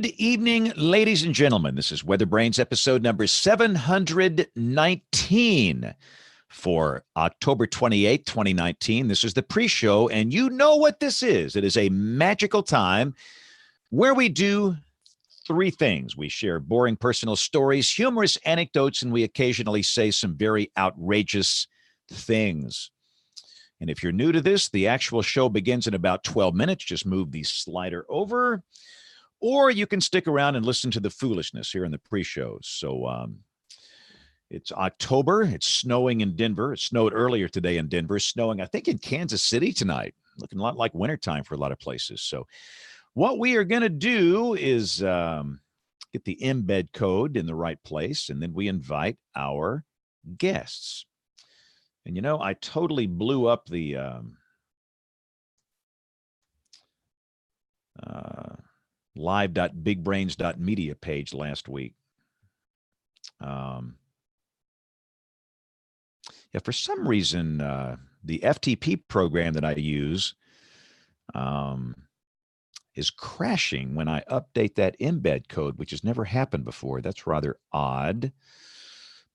Good evening, ladies and gentlemen. This is WeatherBrains episode number 719 for October 28, 2019. This is the pre-show, and you know what this is. It is a magical time where we do three things. We share boring personal stories, humorous anecdotes, and we occasionally say some very outrageous things. And if you're new to this, the actual show begins in about 12 minutes. Just move the slider over. Or you can stick around and listen to the foolishness here in the pre-shows. So it's October. It's snowing in Denver. It snowed earlier today in Denver. Snowing, I think, in Kansas City tonight. Looking a lot like wintertime for a lot of places. So what we are going to do is get the embed code in the right place, and then we invite our guests. And, you know, I totally blew up the live.bigbrains.media page last week. Yeah, for some reason, the FTP program that I use is crashing when I update that embed code, which has never happened before. That's rather odd.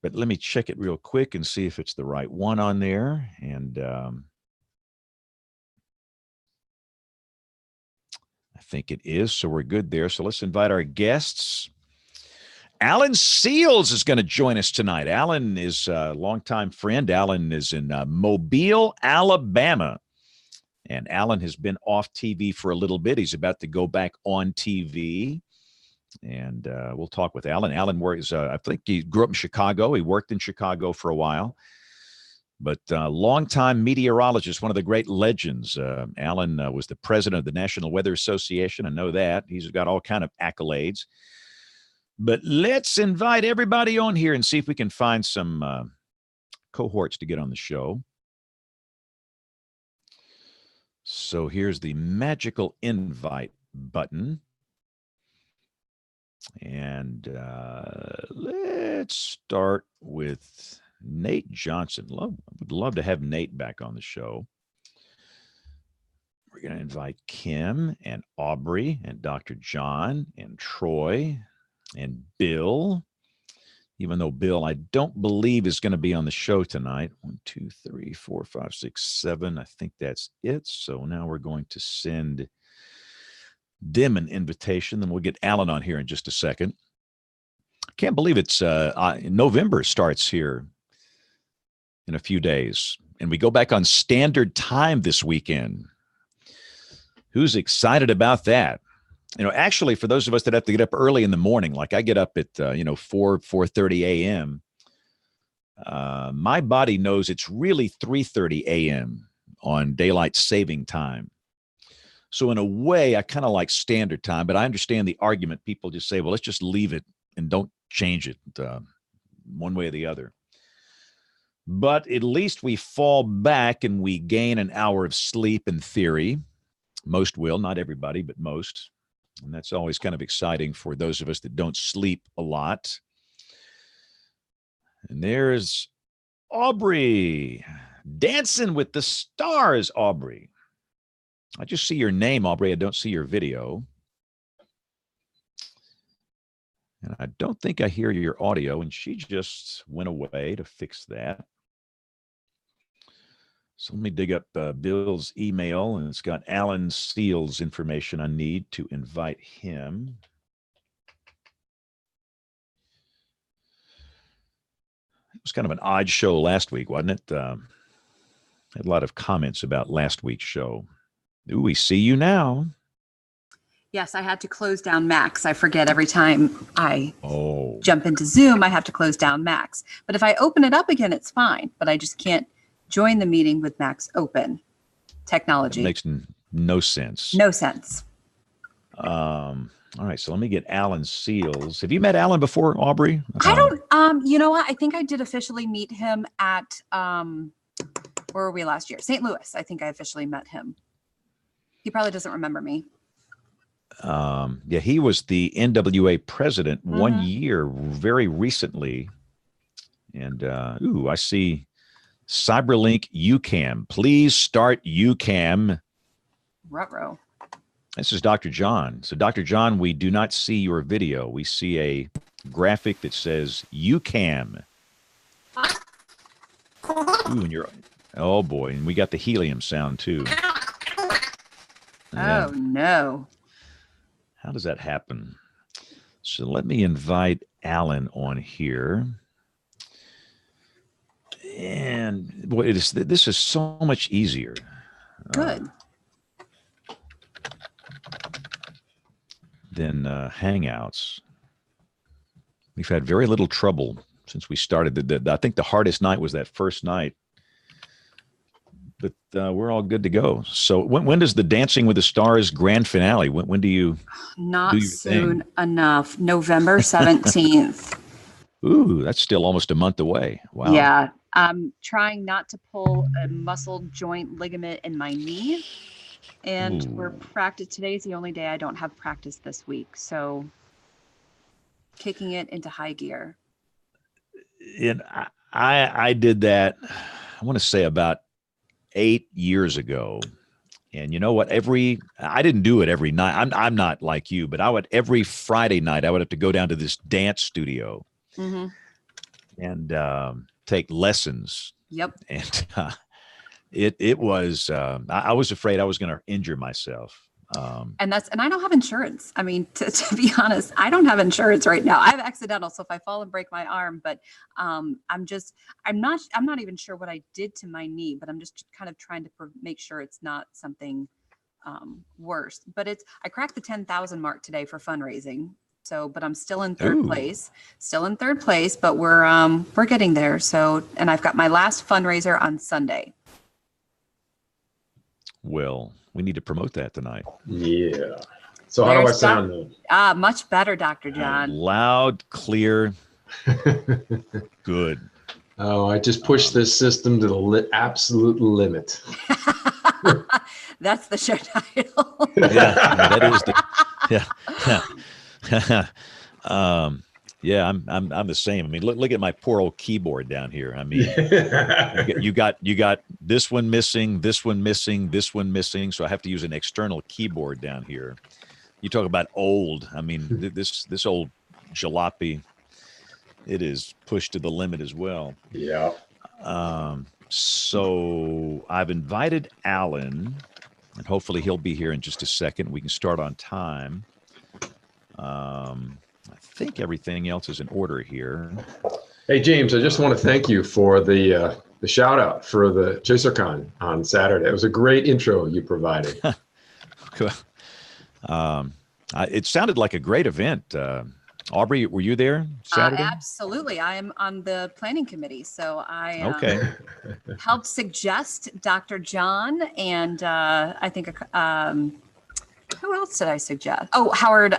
But let me check it real quick and see if it's the right one on there. And I think it is, so we're good there. So let's invite our guests. Alan Seals is going to join us tonight. Alan is a longtime friend. Alan is in Mobile, Alabama. And Alan has been off TV for a little bit. He's about to go back on TV. And we'll talk with Alan. Alan works, I think he grew up in Chicago. He worked in Chicago for a while. But longtime meteorologist, one of the great legends. Alan was the president of the National Weather Association. I know that. He's got all kind of accolades. But let's invite everybody on here and see if we can find some cohorts to get on the show. So here's the magical invite button. And let's start with Nate Johnson. Would love to have Nate back on the show. We're going to invite Kim and Aubrey and Dr. John and Troy and Bill, even though Bill, I don't believe, is going to be on the show tonight. 1, 2, 3, 4, 5, 6, 7. I think that's it. So now we're going to send them an invitation. Then we'll get Alan on here in just a second. Can't believe it's November starts here in a few days, and we go back on standard time this weekend. Who's excited about that? You know, actually, for those of us that have to get up early in the morning, like I get up at 4:30 a.m. My body knows it's really 3:30 a.m. on daylight saving time. So in a way, I kind of like standard time, but I understand the argument. People just say, well, let's just leave it and don't change it one way or the other. But at least we fall back and we gain an hour of sleep in theory. Most will, not everybody, but most. And that's always kind of exciting for those of us that don't sleep a lot. And there's Aubrey, dancing with the stars, Aubrey. I just see your name, Aubrey. I don't see your video. And I don't think I hear your audio, and she just went away to fix that. So let me dig up Bill's email, and it's got Alan Seals information I need to invite him. It was kind of an odd show last week, wasn't it? Had a lot of comments about last week's show. Ooh, we see you now. Yes, I had to close down Max. I forget every time I jump into Zoom, I have to close down Max. But if I open it up again, it's fine. But I just can't join the meeting with Max open. Technology. It makes no sense. No sense. All right, so let me get Alan Seals. Have you met Alan before, Aubrey? I don't, you know what? I think I did officially meet him at, where were we last year? St. Louis. I think I officially met him. He probably doesn't remember me. Yeah, he was the NWA president 1 year very recently. And, I see Cyberlink UCAM. Please start UCAM. Ruh-roh. This is Dr. John. So, Dr. John, we do not see your video. We see a graphic that says UCAM. Ooh, and oh boy, and we got the helium sound too. Yeah. Oh no. How does that happen? So let me invite Alan on here. And boy, this is so much easier. Good. Than Hangouts. We've had very little trouble since we started. I think the hardest night was that first night. But we're all good to go. So when does the Dancing with the Stars grand finale? When do you? Not soon enough. November 17th. Ooh, that's still almost a month away. Wow. Yeah. I'm trying not to pull a muscle joint ligament in my knee. And today's the only day I don't have practice this week. So kicking it into high gear. And I did that, I want to say about 8 years ago. And you know what? I didn't do it every night. I'm not like you, but every Friday night, I would have to go down to this dance studio and take lessons. Yep. And it was, I was afraid I was going to injure myself. And I don't have insurance. I mean, to be honest, I don't have insurance right now. I have accidental. So if I fall and break my arm, but I'm not even sure what I did to my knee, but I'm just kind of trying to make sure it's not something worse. But I cracked the 10,000 mark today for fundraising. So, but I'm still in third place, but we're getting there. So, and I've got my last fundraiser on Sunday. Well, we need to promote that tonight. Yeah. So how do I sound now? Much better, Dr. John. Loud, clear, good. Oh, I just pushed this system to the absolute limit. That's the show title. That is yeah, I'm the same. I mean, look at my poor old keyboard down here. I mean, you got this one missing, this one missing, this one missing. So I have to use an external keyboard down here. You talk about old. I mean, this old jalopy, it is pushed to the limit as well. Yeah. So I've invited Alan, and hopefully he'll be here in just a second. We can start on time. I think everything else is in order here. Hey, James, I just want to thank you for the shout out for the ChaserCon on Saturday. It was a great intro you provided. It sounded like a great event. Aubrey, were you there Saturday? Absolutely. I am on the planning committee. So I helped suggest Dr. John and I think who else did I suggest? Oh, Howard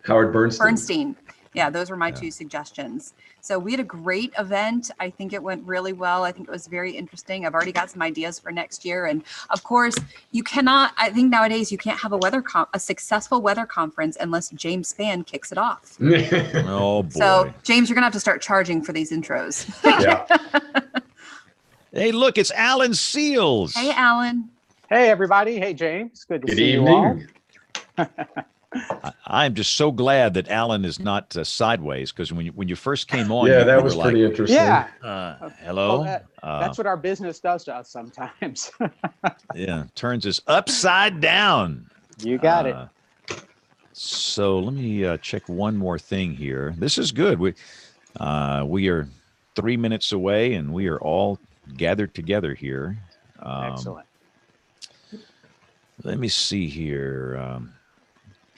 Bernstein. Yeah, those were my two suggestions. So we had a great event. I think it went really well. I think it was very interesting. I've already got some ideas for next year. And of course, I think nowadays you can't have a successful weather conference unless James Spann kicks it off. Oh, boy. So James, you're going to have to start charging for these intros. Yeah. Hey, look, it's Alan Seals. Hey, Alan. Hey, everybody. Hey, James. Good to see you all. I'm just so glad that Alan is not sideways, because when you first came on, that was pretty interesting. Yeah. Hello. Well, that's what our business does to us sometimes. Yeah, turns us upside down. You got it. So let me check one more thing here. This is good. We are 3 minutes away, and we are all gathered together here. Excellent. Let me see here.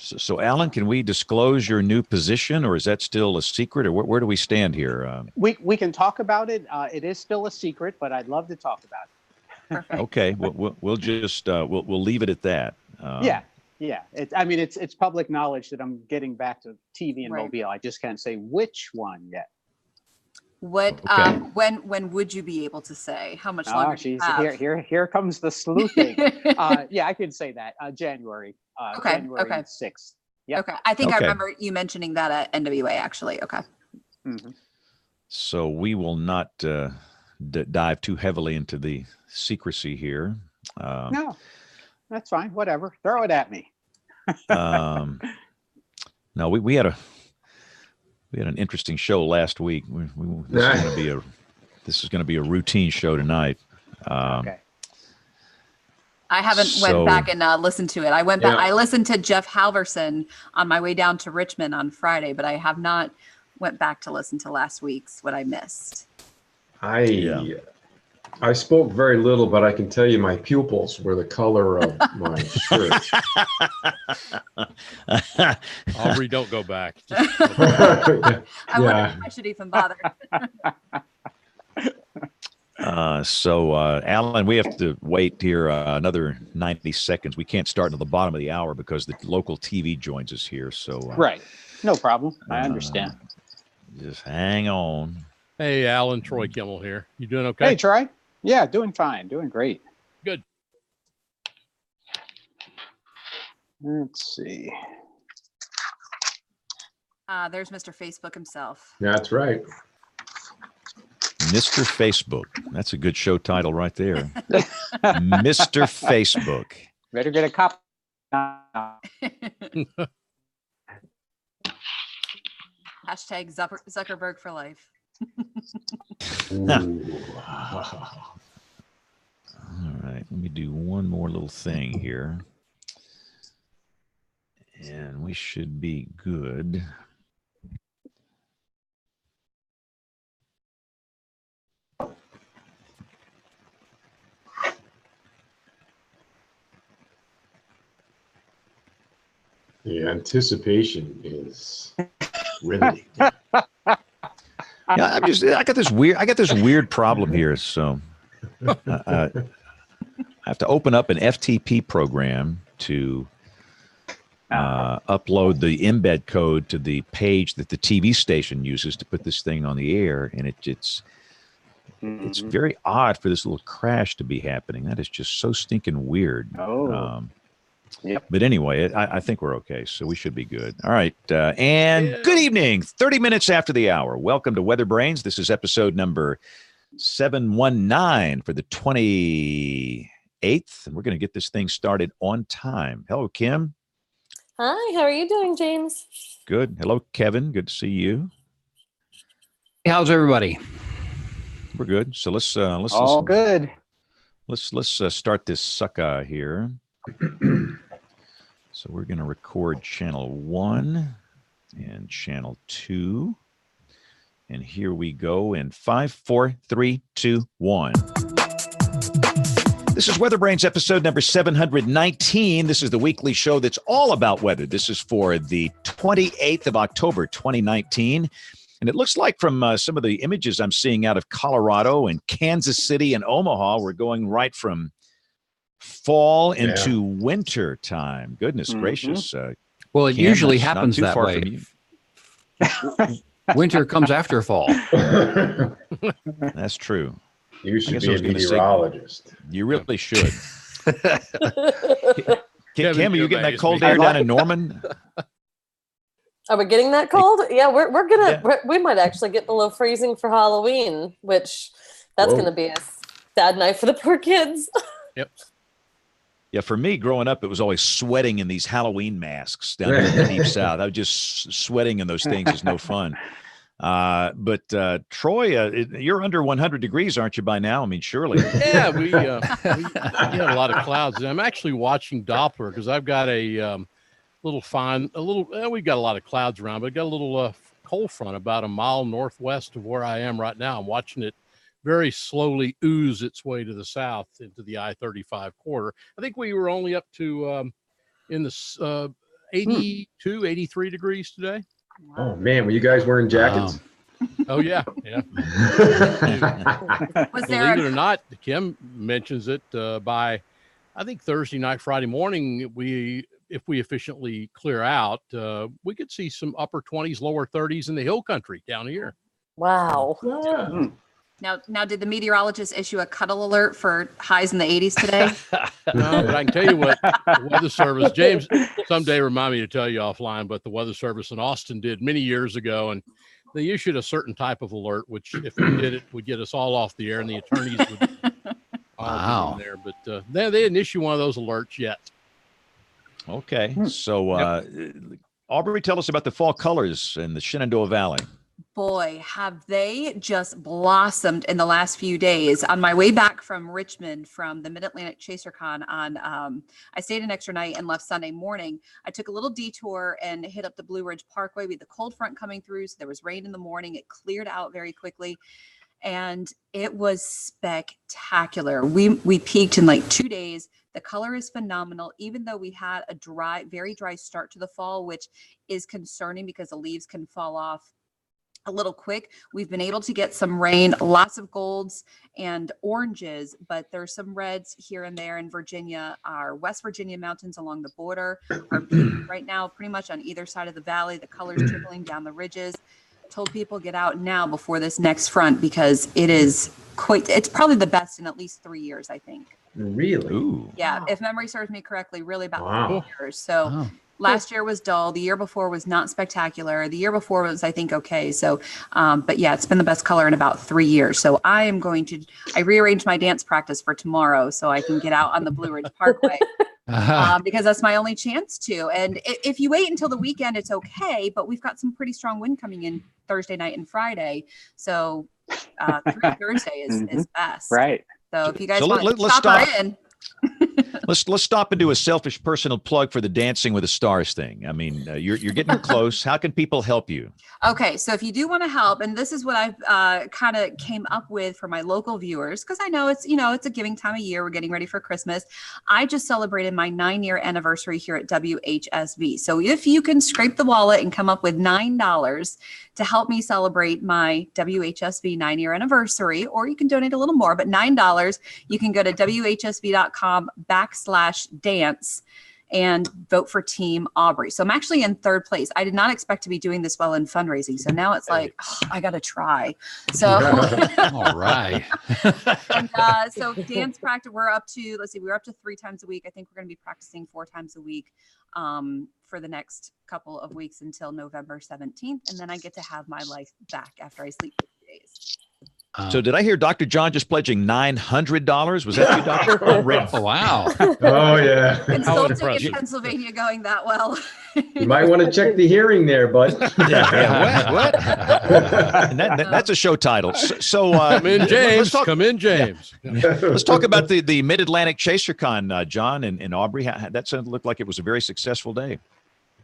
So, Alan, can we disclose your new position, or is that still a secret, or where do we stand here? We can talk about it. It is still a secret, but I'd love to talk about it. Perfect. Okay, we'll just we'll leave it at that. Yeah. It's public knowledge that I'm getting back to TV and Mobile. I just can't say which one yet. What? Okay. When would you be able to say? How much longer? Do you have? Here comes the sleuthing. I could say that January. January 6th. Yep. Okay. I think I remember you mentioning that at NWA actually. Okay. Mm-hmm. So we will not dive too heavily into the secrecy here. No, that's fine. Whatever. Throw it at me. No, we had an interesting show last week. This is going to be a routine show tonight. Okay. I haven't went back and listened to it. I went back. I listened to Jeff Halverson on my way down to Richmond on Friday, but I have not went back to listen to last week's, what I missed. I spoke very little, but I can tell you my pupils were the color of my shirt. Aubrey, don't go back. I wonder if I should even bother. So, Alan, we have to wait here another 90 seconds. We can't start until the bottom of the hour because the local TV joins us here. So, right. No problem. I understand. Just hang on. Hey, Alan, Troy Kimmel here. You doing okay? Hey, Troy. Yeah, doing fine. Doing great. Good. Let's see. There's Mr. Facebook himself. That's right. Mr. Facebook. That's a good show title right there. Mr. Facebook. Better get a copy. Hashtag Zuckerberg for life. All right, let me do one more little thing here. And we should be good. The anticipation is riveting. Yeah, I got this weird problem here. So I have to open up an FTP program to upload the embed code to the page that the TV station uses to put this thing on the air, and it's very odd for this little crash to be happening. That is just so stinking weird. Yep. But anyway, I think we're okay, so we should be good. All right, good evening. 30 minutes after the hour. Welcome to WeatherBrains. This is episode number 719 for the 28th, and we're going to get this thing started on time. Hello, Kim. Hi, how are you doing, James? Good. Hello, Kevin. Good to see you. How's everybody? We're good. So let's All good. Let's start this sucker here. So we're going to record channel 1 and channel 2. And here we go in 5, 4, 3, 2, 1. This is WeatherBrains episode number 719. This is the weekly show that's all about weather. This is for the 28th of October, 2019. And it looks like from some of the images I'm seeing out of Colorado and Kansas City and Omaha, we're going right from fall into winter time. Goodness gracious. Well, it Cam, usually that's happens not too that far way. Winter comes after fall. That's true. You should guess be I a was gonna say- meteorologist. You really should. Kevin, Kim, are you you getting that amaze cold me. air down in Norman? Are we getting that cold? Yeah, we're gonna we might actually get below freezing for Halloween, which that's Whoa. gonna be a sad night for the poor kids. Yep. Yeah, for me, growing up, it was always sweating in these Halloween masks down here in the deep south. I was just sweating in those things. Is no fun. But Troy, you're under 100 degrees, aren't you, by now? I mean, surely. Yeah, we have a lot of clouds. And I'm actually watching Doppler because I've got a we've got a lot of clouds around, but I've got a little cold front about a mile northwest of where I am right now. I'm watching it very slowly ooze its way to the south into the I-35 corridor. I think we were only up to in the 82, 83 degrees today. Oh man, were you guys wearing jackets? Oh yeah. Was Believe there it or not, Kim mentions it by, I think Thursday night, Friday morning, if we efficiently clear out, we could see some upper 20s, lower 30s in the hill country down here. Wow. Yeah. now did the meteorologist issue a cuddle alert for highs in the 80s today? No, but I can tell you what the Weather Service, James, someday remind me to tell you offline, but the Weather Service in Austin did many years ago, and they issued a certain type of alert, which if we did it, would get us all off the air, and the attorneys would all be in there. But they didn't issue one of those alerts yet. Okay. So, Aubrey, tell us about the fall colors in the Shenandoah Valley. Boy, have they just blossomed in the last few days. On my way back from Richmond from the Mid-Atlantic ChaserCon I stayed an extra night and left Sunday morning. I took a little detour and hit up the Blue Ridge Parkway. We had the cold front coming through, so there was rain in the morning. It cleared out very quickly, and it was spectacular. We peaked in like 2 days. The color is phenomenal, even though we had a very dry start to the fall, which is concerning because the leaves can fall off a little quick. We've been able to get some rain, lots of golds and oranges, but there's some reds here and there in Virginia. Our West Virginia mountains along the border are right now pretty much on either side of the valley. The colors trickling down the ridges. Told people get out now before this next front because it's probably the best in at least 3 years, I think. Really? Ooh. Yeah, Wow. if memory serves me correctly, really about Wow. 3 years. So last year was dull. The year before was not spectacular. The year before was, I think, okay. So, but yeah, it's been the best color in about 3 years. So I rearranged my dance practice for tomorrow so I can get out on the Blue Ridge Parkway because that's my only chance to. And if you wait until the weekend, it's okay. But we've got some pretty strong wind coming in Thursday night and Friday. So through Thursday is best. Right. So if you guys So want to let's stop her stop. in. Let's stop and do a selfish personal plug for the Dancing with the Stars thing. I mean, you're getting close. How can people help you? Okay, so if you do want to help, and this is what I've kind of came up with for my local viewers, because I know it's a giving time of year. We're getting ready for Christmas. I just celebrated my 9-year anniversary here at WHSV. So if you can scrape the wallet and come up with $9 to help me celebrate my WHSV 9-year anniversary, or you can donate a little more, but $9, you can go to WHSV.com/dance and vote for Team Aubrey. So I'm actually in 3rd place. I did not expect to be doing this well in fundraising. So now it's like, I got to try. So, All right. and so dance practice, we're up to 3 times a week. I think we're going to be practicing 4 times a week for the next couple of weeks until November 17th. And then I get to have my life back after I sleep for 2 days. So did I hear Dr. John just pledging $900? Was that you, Doctor? Oh, wow. Oh, yeah. Consulting in Pennsylvania going that well. You might want to check the hearing there, bud. What? And that's a show title. So Come in, James. Come in, James. let's talk about the Mid-Atlantic ChaserCon, John and Aubrey. That looked like it was a very successful day.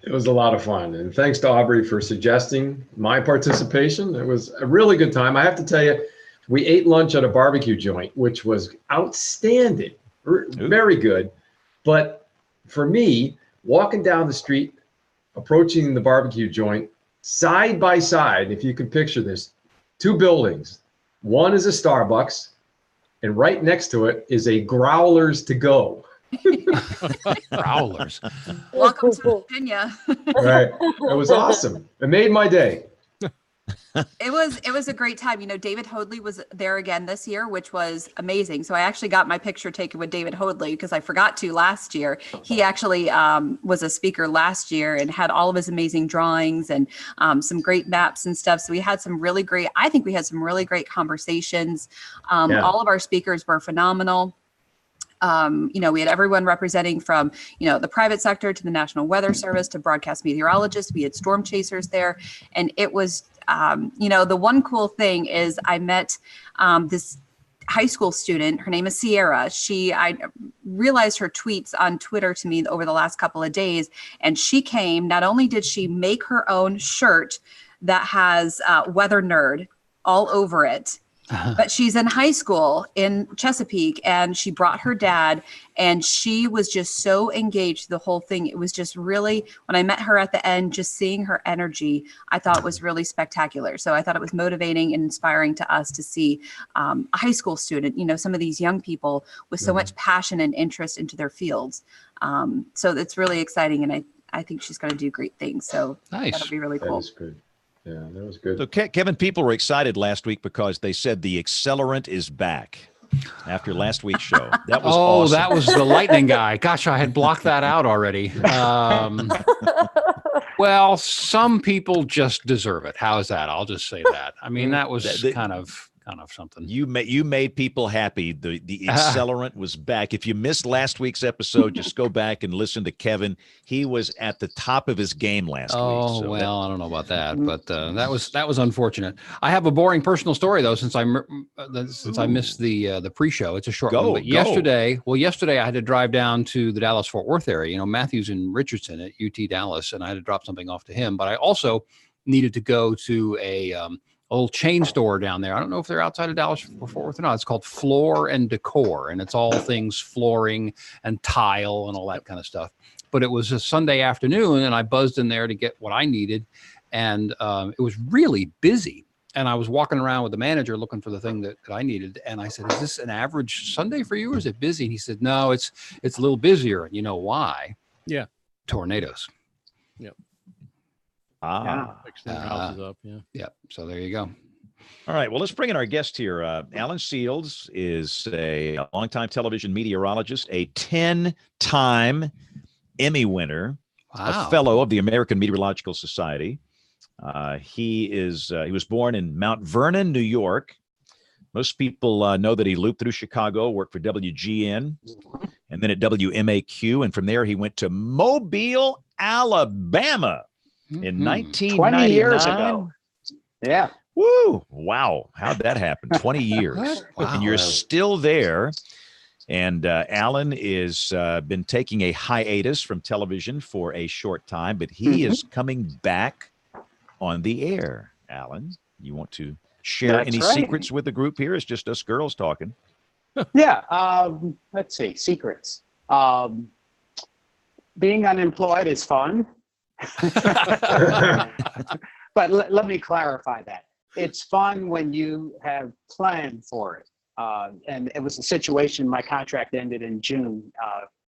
It was a lot of fun. And thanks to Aubrey for suggesting my participation. It was a really good time. I have to tell you, we ate lunch at a barbecue joint, which was outstanding, very good. But for me, walking down the street, approaching the barbecue joint, side by side, if you can picture this, 2 buildings. One is a Starbucks, and right next to it is a Growlers to go. Growlers. Welcome to Virginia. Right. It was awesome. It made my day. It was a great time. David Hoadley was there again this year, which was amazing. So I actually got my picture taken with David Hoadley because I forgot to last year. He actually was a speaker last year and had all of his amazing drawings and some great maps and stuff. So we had some really great conversations. All of our speakers were phenomenal. We had everyone representing from, the private sector to the National Weather Service to broadcast meteorologists. We had storm chasers there. And it was, the one cool thing is I met this high school student. Her name is Sierra. I realized her tweets on Twitter to me over the last couple of days. And she came, not only did she make her own shirt that has Weather Nerd all over it, but she's in high school in Chesapeake, and she brought her dad, and she was just so engaged the whole thing. It was just really, when I met her at the end, just seeing her energy, I thought was really spectacular. So I thought it was motivating and inspiring to us to see a high school student, some of these young people with so much passion and interest into their fields. So it's really exciting, and I think she's going to do great things. So Nice. That'll be really That cool. was good. Yeah, that was good. So Kevin, people were excited last week because they said the accelerant is back after last week's show. That was awesome. That was the lightning guy. Gosh, I had blocked that out already. Well, some people just deserve it. How's that? I'll just say that. I mean, that was kind of I don't know, something. You made people happy. The accelerant was back. If you missed last week's episode, just go back and listen to Kevin. He was at the top of his game last week. Oh, So well, I don't know about that, but that was unfortunate. I have a boring personal story though, since I missed the pre-show. It's a short one. But yesterday I had to drive down to the Dallas-Fort Worth area. You know, Matthew's in Richardson at UT Dallas, and I had to drop something off to him. But I also needed to go to a old chain store down there. I don't know if they're outside of Dallas-Fort Worth or not. It's called Floor and Decor, and it's all things flooring and tile and all that kind of stuff. But it was a Sunday afternoon, and I buzzed in there to get what I needed, and it was really busy. And I was walking around with the manager looking for the thing that I needed, and I said, "Is this an average Sunday for you, or is it busy?" And he said, "No, it's a little busier." And you know why? Yeah, tornadoes. Yep. Fixing their houses up. Yeah. Yep. So there you go. All right. Well, let's bring in our guest here. Alan Seals is a longtime television meteorologist, a 10-time Emmy winner, a fellow of the American Meteorological Society. He was born in Mount Vernon, New York. Most people know that he looped through Chicago, worked for WGN, and then at WMAQ. And from there, he went to Mobile, Alabama in 1999. 20 years ago. Yeah. Woo! Wow. How'd that happen? 20 years. Wow. And you're still there. And Alan is been taking a hiatus from television for a short time, but he is coming back on the air. Alan, you want to share any secrets with the group here? It's just us girls talking. Yeah. Let's see. Secrets. Being unemployed is fun. But let me clarify that. It's fun when you have planned for it. And it was a situation, my contract ended in June,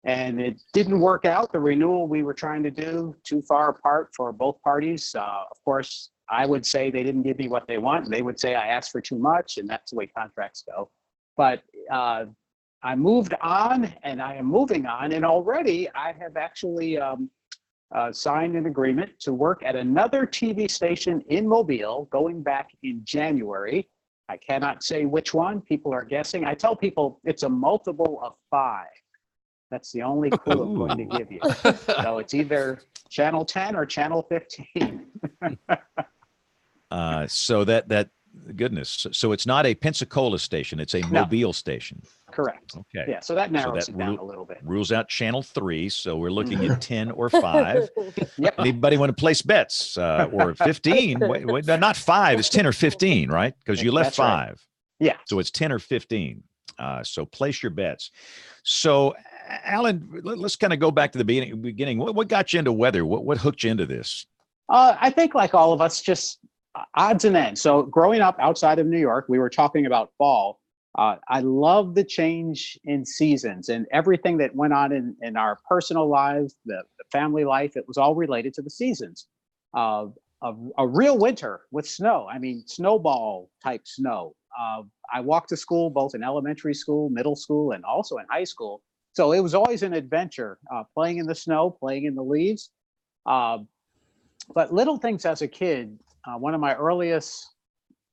and it didn't work out. The renewal we were trying to do, too far apart for both parties. Of course, I would say they didn't give me what they want. They would say I asked for too much, and that's the way contracts go. But I moved on, and I am moving on, and already I have actually signed an agreement to work at another TV station in Mobile going back in January. I cannot say which one. People are guessing. I tell people it's a multiple of 5. That's the only clue I'm going to give you. So it's either Channel 10 or Channel 15. So that goodness. So it's not a Pensacola station. It's a Mobile station. Correct. Okay. Yeah. So that narrows it down a little bit. Rules out Channel 3. So we're looking at 10 or 5. Yep. Anybody want to place bets or 15? Wait, not 5. It's 10 or 15, right? Because you left 5. Right. Yeah. So it's 10 or 15. So place your bets. So Alan, let's kind of go back to the beginning. What got you into weather? What hooked you into this? I think like all of us, just odds and ends. So growing up outside of New York, we were talking about fall. I love the change in seasons and everything that went on in our personal lives, the family life. It was all related to the seasons. A real winter with snow. I mean, snowball type snow. I walked to school both in elementary school, middle school, and also in high school. So it was always an adventure, playing in the snow, playing in the leaves. But little things as a kid, one of my earliest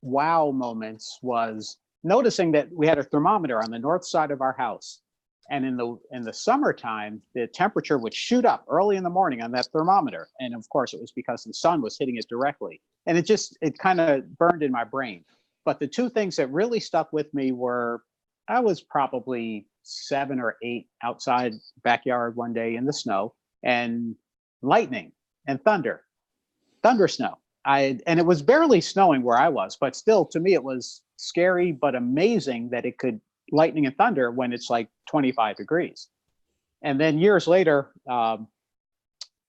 wow moments was noticing that we had a thermometer on the north side of our house. And in the summertime, the temperature would shoot up early in the morning on that thermometer. And of course, it was because the sun was hitting it directly. And it kind of burned in my brain. But the two things that really stuck with me were, I was probably 7 or 8 outside backyard one day in the snow, and lightning and thunder snow. And it was barely snowing where I was, but still to me, it was scary, but amazing that it could lightning and thunder when it's like 25 degrees. And then years later,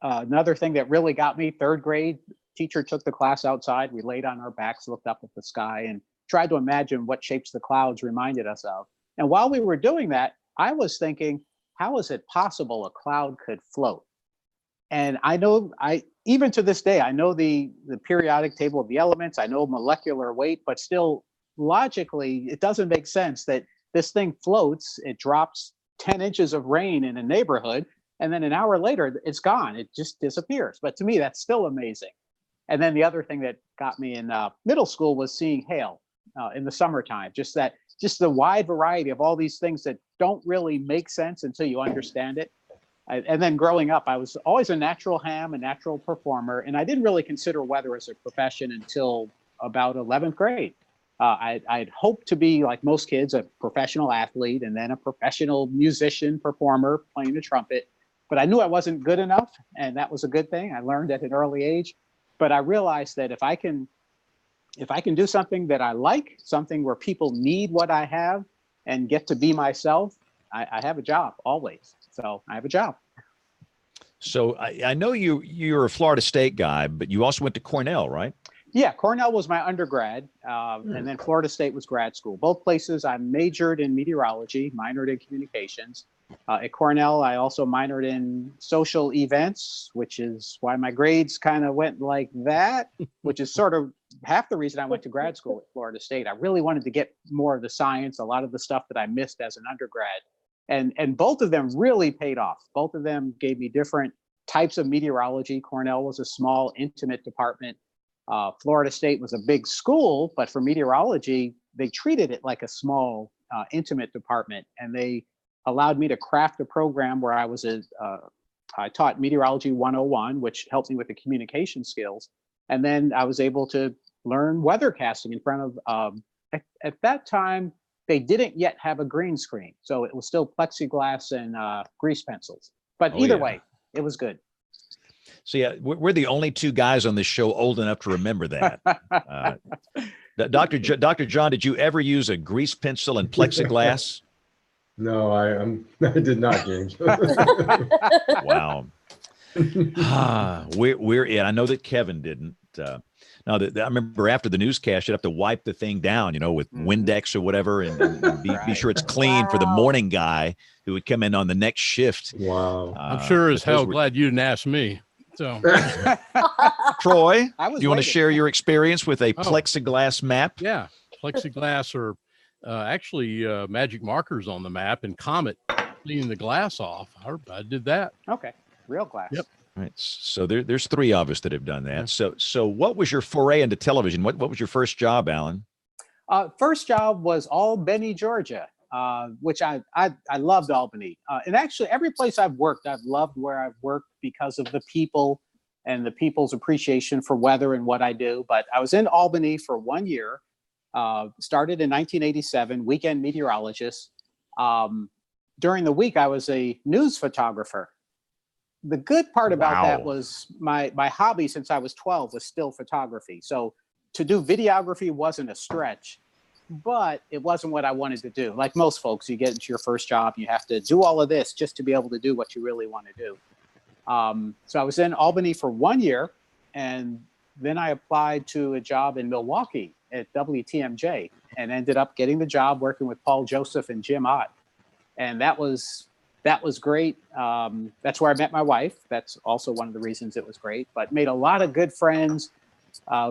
another thing that really got me, 3rd grade, teacher took the class outside. We laid on our backs, looked up at the sky, and tried to imagine what shapes the clouds reminded us of. And while we were doing that, I was thinking, how is it possible a cloud could float? And even to this day, I know the periodic table of the elements, I know molecular weight, but still logically, it doesn't make sense that this thing floats, it drops 10 inches of rain in a neighborhood, and then an hour later, it's gone. It just disappears. But to me, that's still amazing. And then the other thing that got me in middle school was seeing hail. in the summertime. Just the wide variety of all these things that don't really make sense until you understand it. And then growing up, I was always a natural ham, a natural performer, and I didn't really consider weather as a profession until about 11th grade. I'd hoped to be, like most kids, a professional athlete and then a professional musician, performer, playing the trumpet. But I knew I wasn't good enough, and that was a good thing. I learned at an early age. But I realized that if I can do something that I like, something where people need what I have and get to be myself, I have a job always. So I have a job. So I know you're a Florida State guy, but you also went to Cornell, right? Yeah, Cornell was my undergrad, and then Florida State was grad school. Both places I majored in meteorology, minored in communications. At Cornell, I also minored in social events, which is why my grades kind of went like that, which is sort of half the reason I went to grad school at Florida State. I really wanted to get more of the science, a lot of the stuff that I missed as an undergrad. And both of them really paid off. Both of them gave me different types of meteorology. Cornell was a small, intimate department. Florida State was a big school, but for meteorology, they treated it like a small, intimate department. And they allowed me to craft a program where I taught Meteorology 101, which helped me with the communication skills. And then I was able to learn weathercasting in front of, at that time, they didn't yet have a green screen. So it was still plexiglass and grease pencils. But either way, it was good. So yeah, we're the only two guys on this show old enough to remember that. Dr. John, did you ever use a grease pencil and plexiglass? No, I did not, James. Wow. We're in. I know that Kevin didn't. Now, I remember after the newscast, you'd have to wipe the thing down, with Windex or whatever, and be sure it's clean for the morning guy who would come in on the next shift. Wow. I'm sure as hell glad you didn't ask me. So, Troy, do you want to share your experience with a plexiglass map? Yeah, plexiglass or actually magic markers on the map and Comet cleaning the glass off. I did that. Okay, real glass. Yep. All right. So there's three of us that have done that. So what was your foray into television? What was your first job, Alan? First job was Albany, Georgia, which I loved Albany. And actually, every place I've worked, I've loved where I've worked because of the people and the people's appreciation for weather and what I do. But I was in Albany for 1 year, started in 1987, weekend meteorologist. During the week, I was a news photographer. The good part about that was my hobby since I was 12 was still photography. So to do videography wasn't a stretch, but it wasn't what I wanted to do. Like most folks, you get into your first job, you have to do all of this just to be able to do what you really want to do. So I was in Albany for 1 year, and then I applied to a job in Milwaukee at WTMJ and ended up getting the job working with Paul Joseph and Jim Ott. And that was great. That's where I met my wife. That's also one of the reasons it was great, but made a lot of good friends,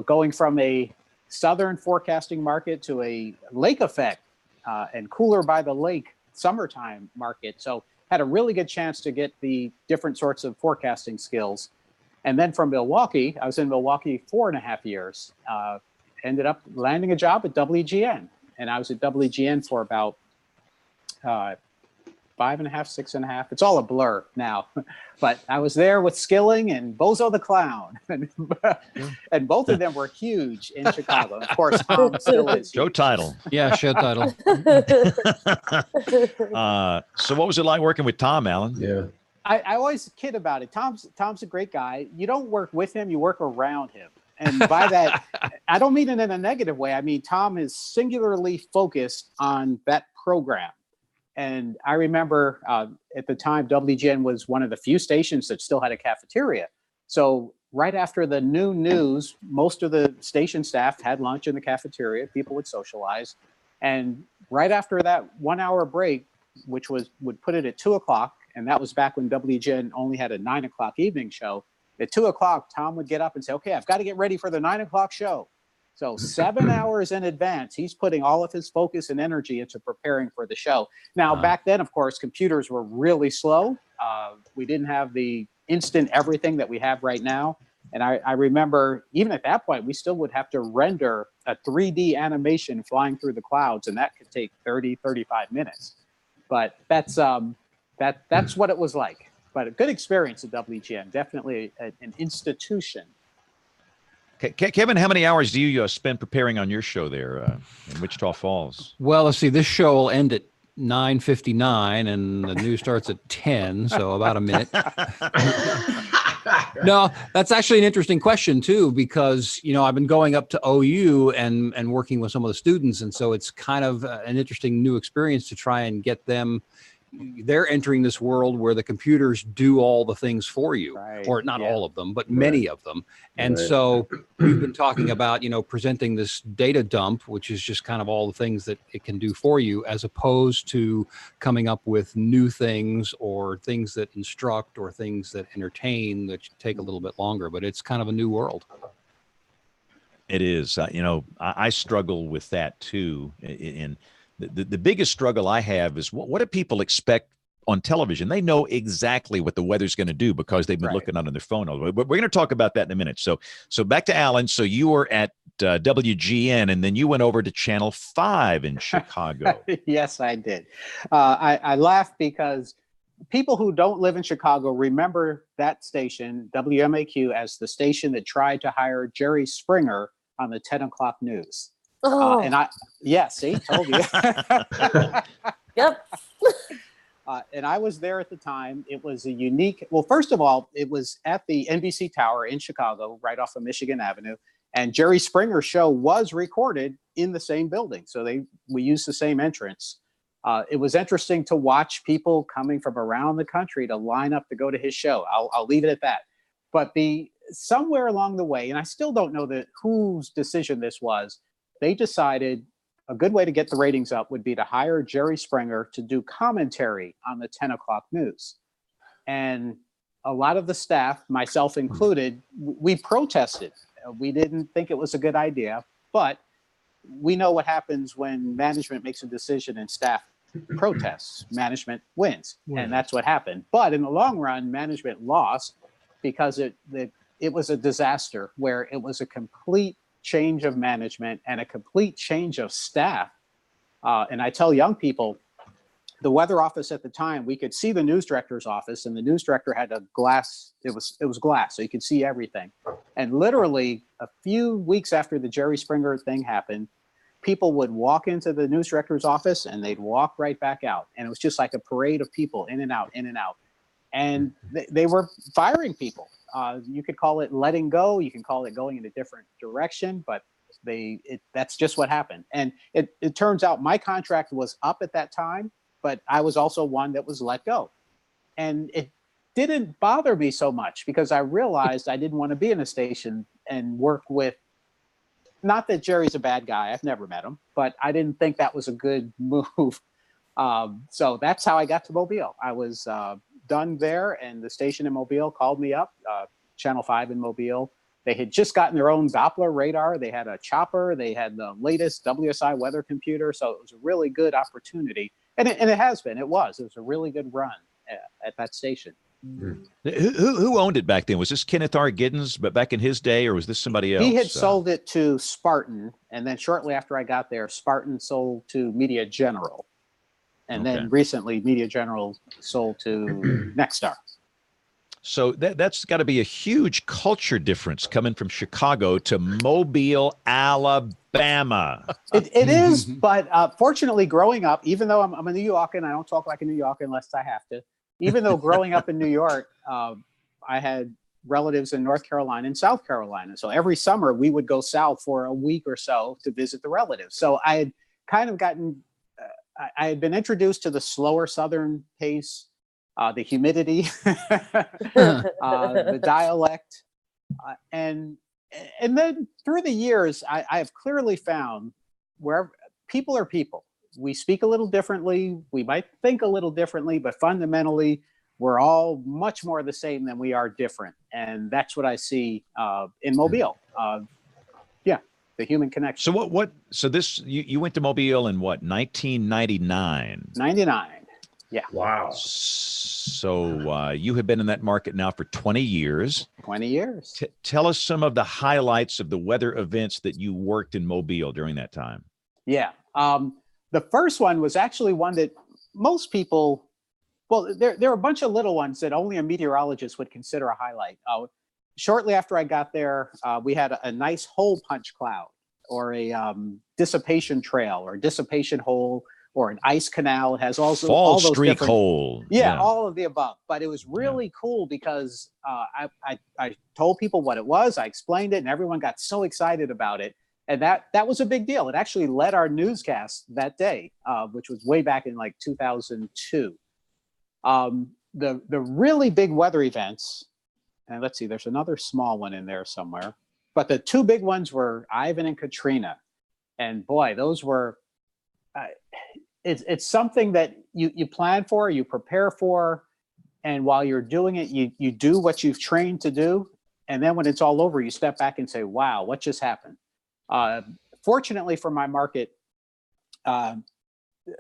going from a southern forecasting market to a lake effect and cooler by the lake summertime market. So had a really good chance to get the different sorts of forecasting skills. And then from Milwaukee, I was in Milwaukee 4.5 years, ended up landing a job at WGN. And I was at WGN for about 5.5, 6.5. It's all a blur now, but I was there with Skilling and Bozo the Clown, and both of them were huge in Chicago. And of course, Tom still is. Show title. Yeah, show title. So what was it like working with Tom, Alan? Yeah. I always kid about it. Tom's a great guy. You don't work with him, you work around him. And by that, I don't mean it in a negative way. I mean, Tom is singularly focused on that program. And I remember at the time, WGN was one of the few stations that still had a cafeteria. So right after the noon news, most of the station staff had lunch in the cafeteria. People would socialize. And right after that 1 hour break, which would put it at 2 o'clock, and that was back when WGN only had a 9 o'clock evening show. At 2 o'clock, Tom would get up and say, okay, I've got to get ready for the 9 o'clock show. So 7 hours in advance, he's putting all of his focus and energy into preparing for the show. Now, back then, of course, computers were really slow. We didn't have the instant everything that we have right now. And I remember even at that point, we still would have to render a 3D animation flying through the clouds, and that could take 30, 35 minutes. But that's what it was like. But a good experience at WGN, definitely an institution. Kevin, how many hours do you spend preparing on your show there in Wichita Falls? Well, let's see. This show will end at 9:59, and the news starts at 10, so about a minute. No, that's actually an interesting question too, because I've been going up to OU and working with some of the students, and so it's kind of an interesting new experience to try and get them. They're entering this world where the computers do all the things for you, or not all of them, but many of them. And so we've been talking about, presenting this data dump, which is just kind of all the things that it can do for you, as opposed to coming up with new things or things that instruct or things that entertain that take a little bit longer. But it's kind of a new world. It is. I struggle with that too. The biggest struggle I have is what do people expect on television? They know exactly what the weather's going to do because they've been looking on their phone all the way. But we're going to talk about that in a minute. So back to Alan. So you were at WGN, and then you went over to Channel 5 in Chicago. Yes, I did. I laugh because people who don't live in Chicago remember that station, WMAQ, as the station that tried to hire Jerry Springer on the 10 o'clock news. See, told you. Yep. And I was there at the time. It was a unique, well, first of all, it was at the NBC Tower in Chicago, right off of Michigan Avenue. And Jerry Springer's show was recorded in the same building. So we used the same entrance. It was interesting to watch people coming from around the country to line up to go to his show. I'll leave it at that. But somewhere along the way, and I still don't know whose decision this was, they decided a good way to get the ratings up would be to hire Jerry Springer to do commentary on the 10 o'clock news. And a lot of the staff, myself included, we protested. We didn't think it was a good idea, but we know what happens when management makes a decision and staff protests. Management wins, and that's what happened. But in the long run, management lost because it was a disaster where it was a complete change of management and a complete change of staff. And I tell young people, the weather office at the time, we could see the news director's office, and the news director had a glass. It was glass, so you could see everything. And literally a few weeks after the Jerry Springer thing happened, people would walk into the news director's office and they'd walk right back out. And it was just like a parade of people in and out, in and out. And they were firing people. You could call it letting go. You can call it going in a different direction, but that's just what happened. And it turns out my contract was up at that time, but I was also one that was let go. And it didn't bother me so much because I realized I didn't want to be in a station and work with, not that Jerry's a bad guy, I've never met him, but I didn't think that was a good move. So that's how I got to Mobile. I was done there, and the station in Mobile called me up, Channel 5 in Mobile. They had just gotten their own Doppler radar. They had a chopper. They had the latest WSI weather computer. So it was a really good opportunity. And it has been. It was a really good run at that station. Who owned it back then? Was this Kenneth R. Giddens, but back in his day, or was this somebody else? He had sold it to Spartan. And then shortly after I got there, Spartan sold to Media General. And then recently, Media General sold to Nexstar. So that's got to be a huge culture difference coming from Chicago to Mobile, Alabama. It is, but fortunately, growing up, even though I'm a New Yorker and I don't talk like a New Yorker unless I have to, even though growing up in New York, I had relatives in North Carolina and South Carolina. So every summer we would go south for a week or so to visit the relatives. So I had kind of I had been introduced to the slower Southern pace, the humidity, the dialect, and then through the years, I have clearly found where people are people. We speak a little differently. We might think a little differently, but fundamentally, we're all much more the same than we are different. And that's what I see in Mobile. The human connection. So so this, you went to Mobile in what, 1999? 99. Yeah. Wow. So you have been in that market now for 20 years. 20 years. Tell us some of the highlights of the weather events that you worked in Mobile during that time. Yeah. The first one was actually one that most people, well, there are a bunch of little ones that only a meteorologist would consider a highlight. Shortly after I got there, we had a nice hole punch cloud, or a dissipation trail, or dissipation hole, or an ice canal. It has also all those streak different, hole. Yeah, all of the above. But it was really cool because I told people what it was. I explained it, and everyone got so excited about it. And that was a big deal. It actually led our newscast that day, which was way back in like 2002. The really big weather events, and let's see, there's another small one in there somewhere. But the two big ones were Ivan and Katrina. And boy, those were, it's something that you plan for, you prepare for. And while you're doing it, you do what you've trained to do. And then when it's all over, you step back and say, wow, what just happened? Fortunately for my market,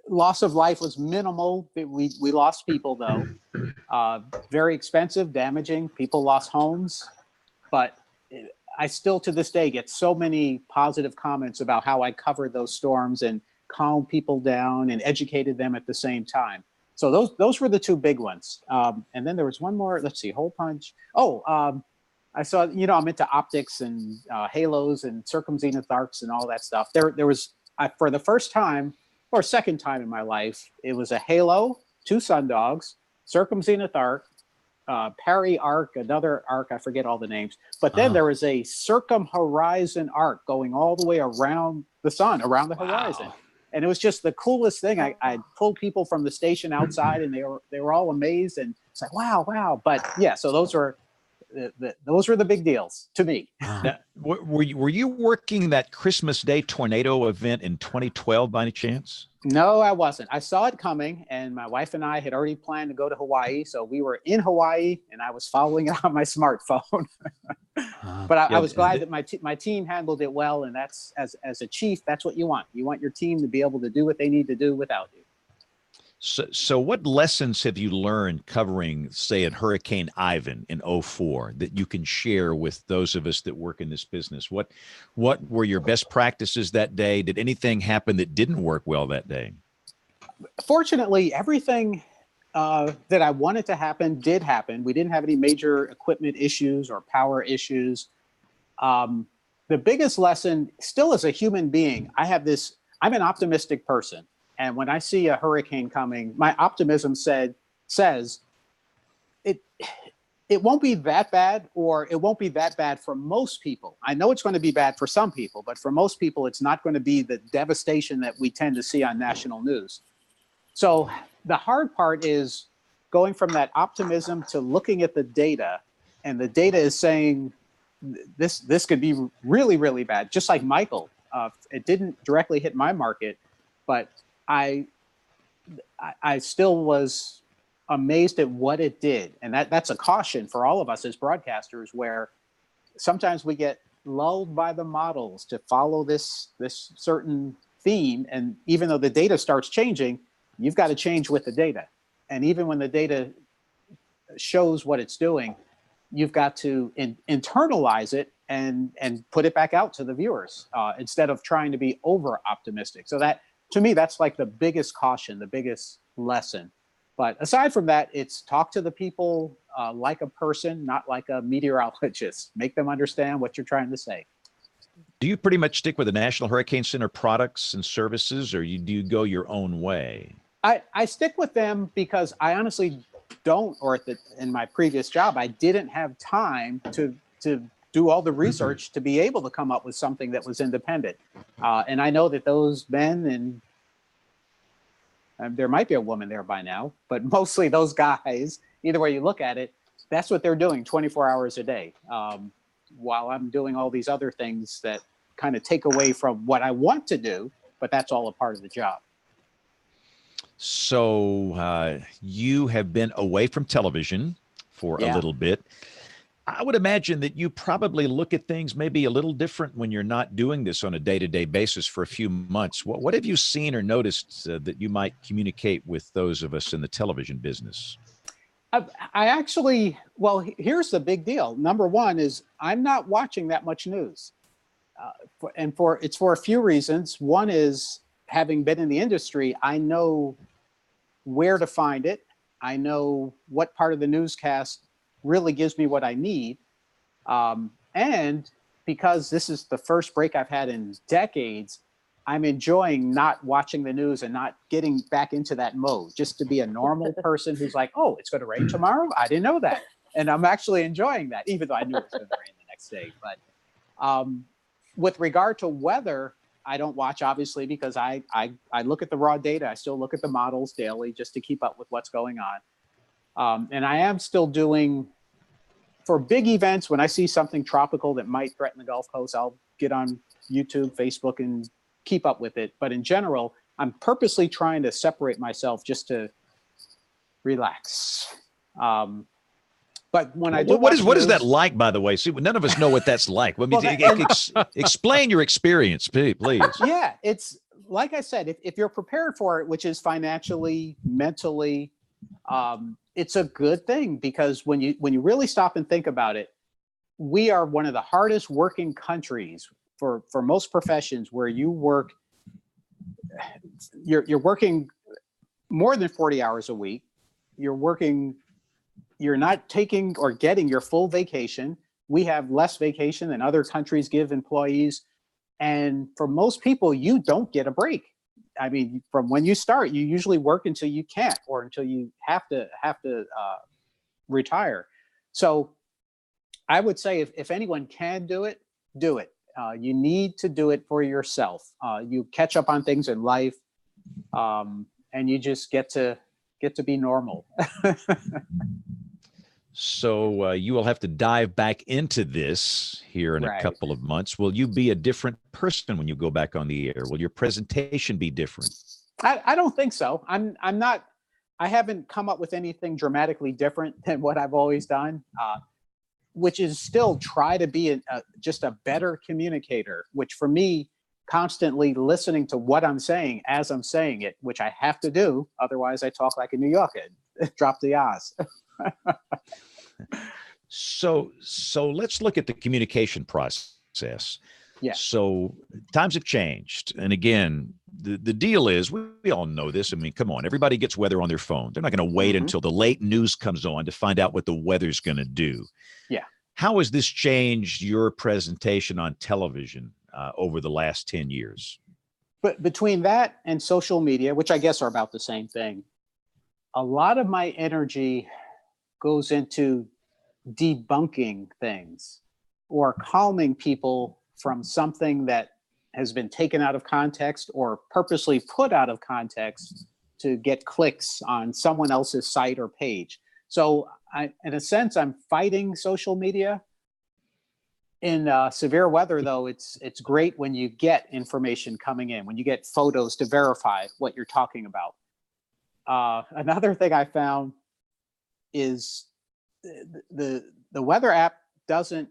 loss of life was minimal. We lost people though. Very expensive, damaging. People lost homes. But I still to this day get so many positive comments about how I covered those storms and calmed people down and educated them at the same time. So those were the two big ones. And then there was one more, let's see, hole punch. I saw, I'm into optics and halos and circumzenith arcs and all that stuff. There was, for the first time or second time in my life, it was a halo, two sundogs, circumzenith arc, Parry arc, another arc, I forget all the names. But then there was a circumhorizon arc going all the way around the sun, around the horizon. And it was just the coolest thing. I pulled people from the station outside, and they were all amazed. And it's like, wow. But yeah, so those were the big deals to me. Now, were you working that Christmas Day tornado event in 2012 by any chance? No, I wasn't. I saw it coming, and my wife and I had already planned to go to Hawaii. So we were in Hawaii, and I was following it on my smartphone. But I was glad that my team handled it well. And that's, as a chief, that's what you want. You want your team to be able to do what they need to do without you. So what lessons have you learned covering, say, a Hurricane Ivan in 2004 that you can share with those of us that work in this business? What were your best practices that day? Did anything happen that didn't work well that day? Fortunately, everything that I wanted to happen did happen. We didn't have any major equipment issues or power issues. The biggest lesson, still as a human being, I'm an optimistic person. And when I see a hurricane coming, my optimism says it won't be that bad, or it won't be that bad for most people. I know it's going to be bad for some people, but for most people, it's not going to be the devastation that we tend to see on national news. So the hard part is going from that optimism to looking at the data, and the data is saying this could be really, really bad. Just like Michael, it didn't directly hit my market, but I still was amazed at what it did. And that's a caution for all of us as broadcasters, where sometimes we get lulled by the models to follow this certain theme. And even though the data starts changing, you've got to change with the data. And even when the data shows what it's doing, you've got to internalize it and put it back out to the viewers instead of trying to be over optimistic. So that, to me, that's like the biggest caution, the biggest lesson. But aside from that, it's talk to the people like a person, not like a meteorologist. Make them understand what you're trying to say. Do you pretty much stick with the National Hurricane Center products and services, or do you go your own way? I stick with them because I honestly don't, or in my previous job, I didn't have time to do all the research to be able to come up with something that was independent. And I know that those men, and there might be a woman there by now, but mostly those guys, either way you look at it, that's what they're doing 24 hours a day, while I'm doing all these other things that kind of take away from what I want to do, but that's all a part of the job. So you have been away from television for a little bit. I would imagine that you probably look at things maybe a little different when you're not doing this on a day-to-day basis for a few months. What have you seen or noticed that you might communicate with those of us in the television business? I actually, well, here's the big deal. Number one is I'm not watching that much news. It's for a few reasons. One is, having been in the industry, I know where to find it. I know what part of the newscast really gives me what I need. And because this is the first break I've had in decades, I'm enjoying not watching the news and not getting back into that mode, just to be a normal person who's like, oh, it's going to rain tomorrow? I didn't know that. And I'm actually enjoying that, even though I knew it was going to rain the next day. But with regard to weather, I don't watch, obviously, because I look at the raw data. I still look at the models daily just to keep up with what's going on. And I am still doing, for big events, when I see something tropical that might threaten the Gulf Coast, I'll get on YouTube, Facebook, and keep up with it. But in general, I'm purposely trying to separate myself just to relax. But when I do, what is that like, by the way? See, none of us know what that's like. Explain your experience, please. Yeah, it's like I said, if you're prepared for it, which is financially, mentally, it's a good thing, because when you really stop and think about it, we are one of the hardest working countries for most professions, where you work, you're working more than 40 hours a week. You're not taking or getting your full vacation. We have less vacation than other countries give employees. And for most people, you don't get a break. I mean, from when you start, you usually work until you can't, or until you have to retire. So I would say if anyone can do it, do it. You need to do it for yourself. You catch up on things in life, and you just get to be normal. So you will have to dive back into this here in a couple of months. Will you be a different person when you go back on the air? Will your presentation be different? I don't think so. I'm not. I haven't come up with anything dramatically different than what I've always done, which is still try to be just a better communicator. Which for me, constantly listening to what I'm saying as I'm saying it, which I have to do. Otherwise, I talk like a New Yorker. Drop the R's. So let's look at the communication process. Yeah. So times have changed. And again, the deal is, we all know this. I mean, come on, everybody gets weather on their phone. They're not going to wait until the late news comes on to find out what the weather's going to do. Yeah. How has this changed your presentation on television over the last 10 years? But between that and social media, which I guess are about the same thing, a lot of my energy goes into debunking things or calming people from something that has been taken out of context or purposely put out of context to get clicks on someone else's site or page. So in a sense, I'm fighting social media. In severe weather, though, it's great when you get information coming in, when you get photos to verify what you're talking about. Another thing I found is the weather app doesn't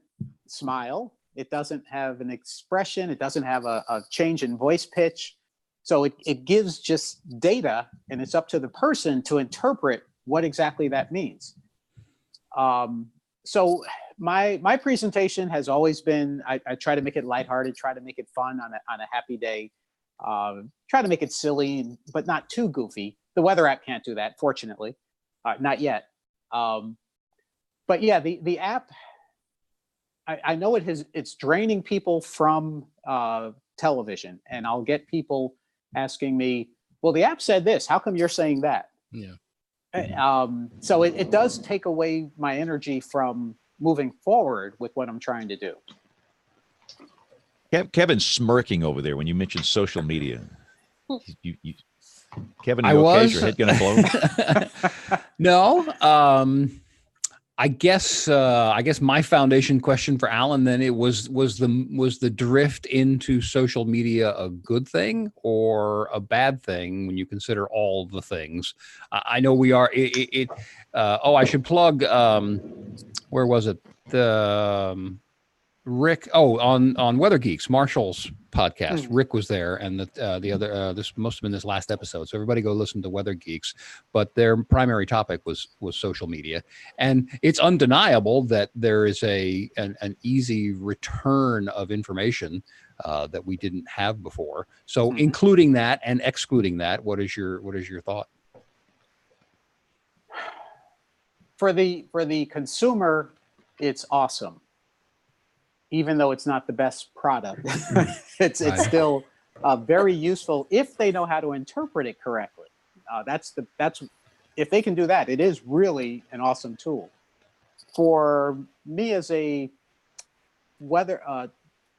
smile. It doesn't have an expression. It doesn't have a change in voice pitch. So it gives just data, and it's up to the person to interpret what exactly that means. So my presentation has always been, I try to make it lighthearted, try to make it fun on a happy day, try to make it silly, but not too goofy. The weather app can't do that, fortunately, not yet. But yeah, the app, I know it's draining people from television, and I'll get people asking me, well, the app said this, how come you're saying that? Yeah. So it does take away my energy from moving forward with what I'm trying to do. Kevin's smirking over there when you mentioned social media. Kevin, I okay? was. Is your head going to blow? No. I guess my foundation question for Alan then, it was the drift into social media a good thing or a bad thing when you consider all the things? I know we are I should plug where was it? The Rick. Oh, on Weather Geeks, Marshall's podcast. Rick was there, and the other. This must have been this last episode. So everybody go listen to Weather Geeks. But their primary topic was social media, and it's undeniable that there is an easy return of information that we didn't have before. So including that and excluding that, what is your thought? For the consumer, it's awesome. Even though it's not the best product, it's still very useful if they know how to interpret it correctly. That's if they can do that, it is really an awesome tool. For me as a weather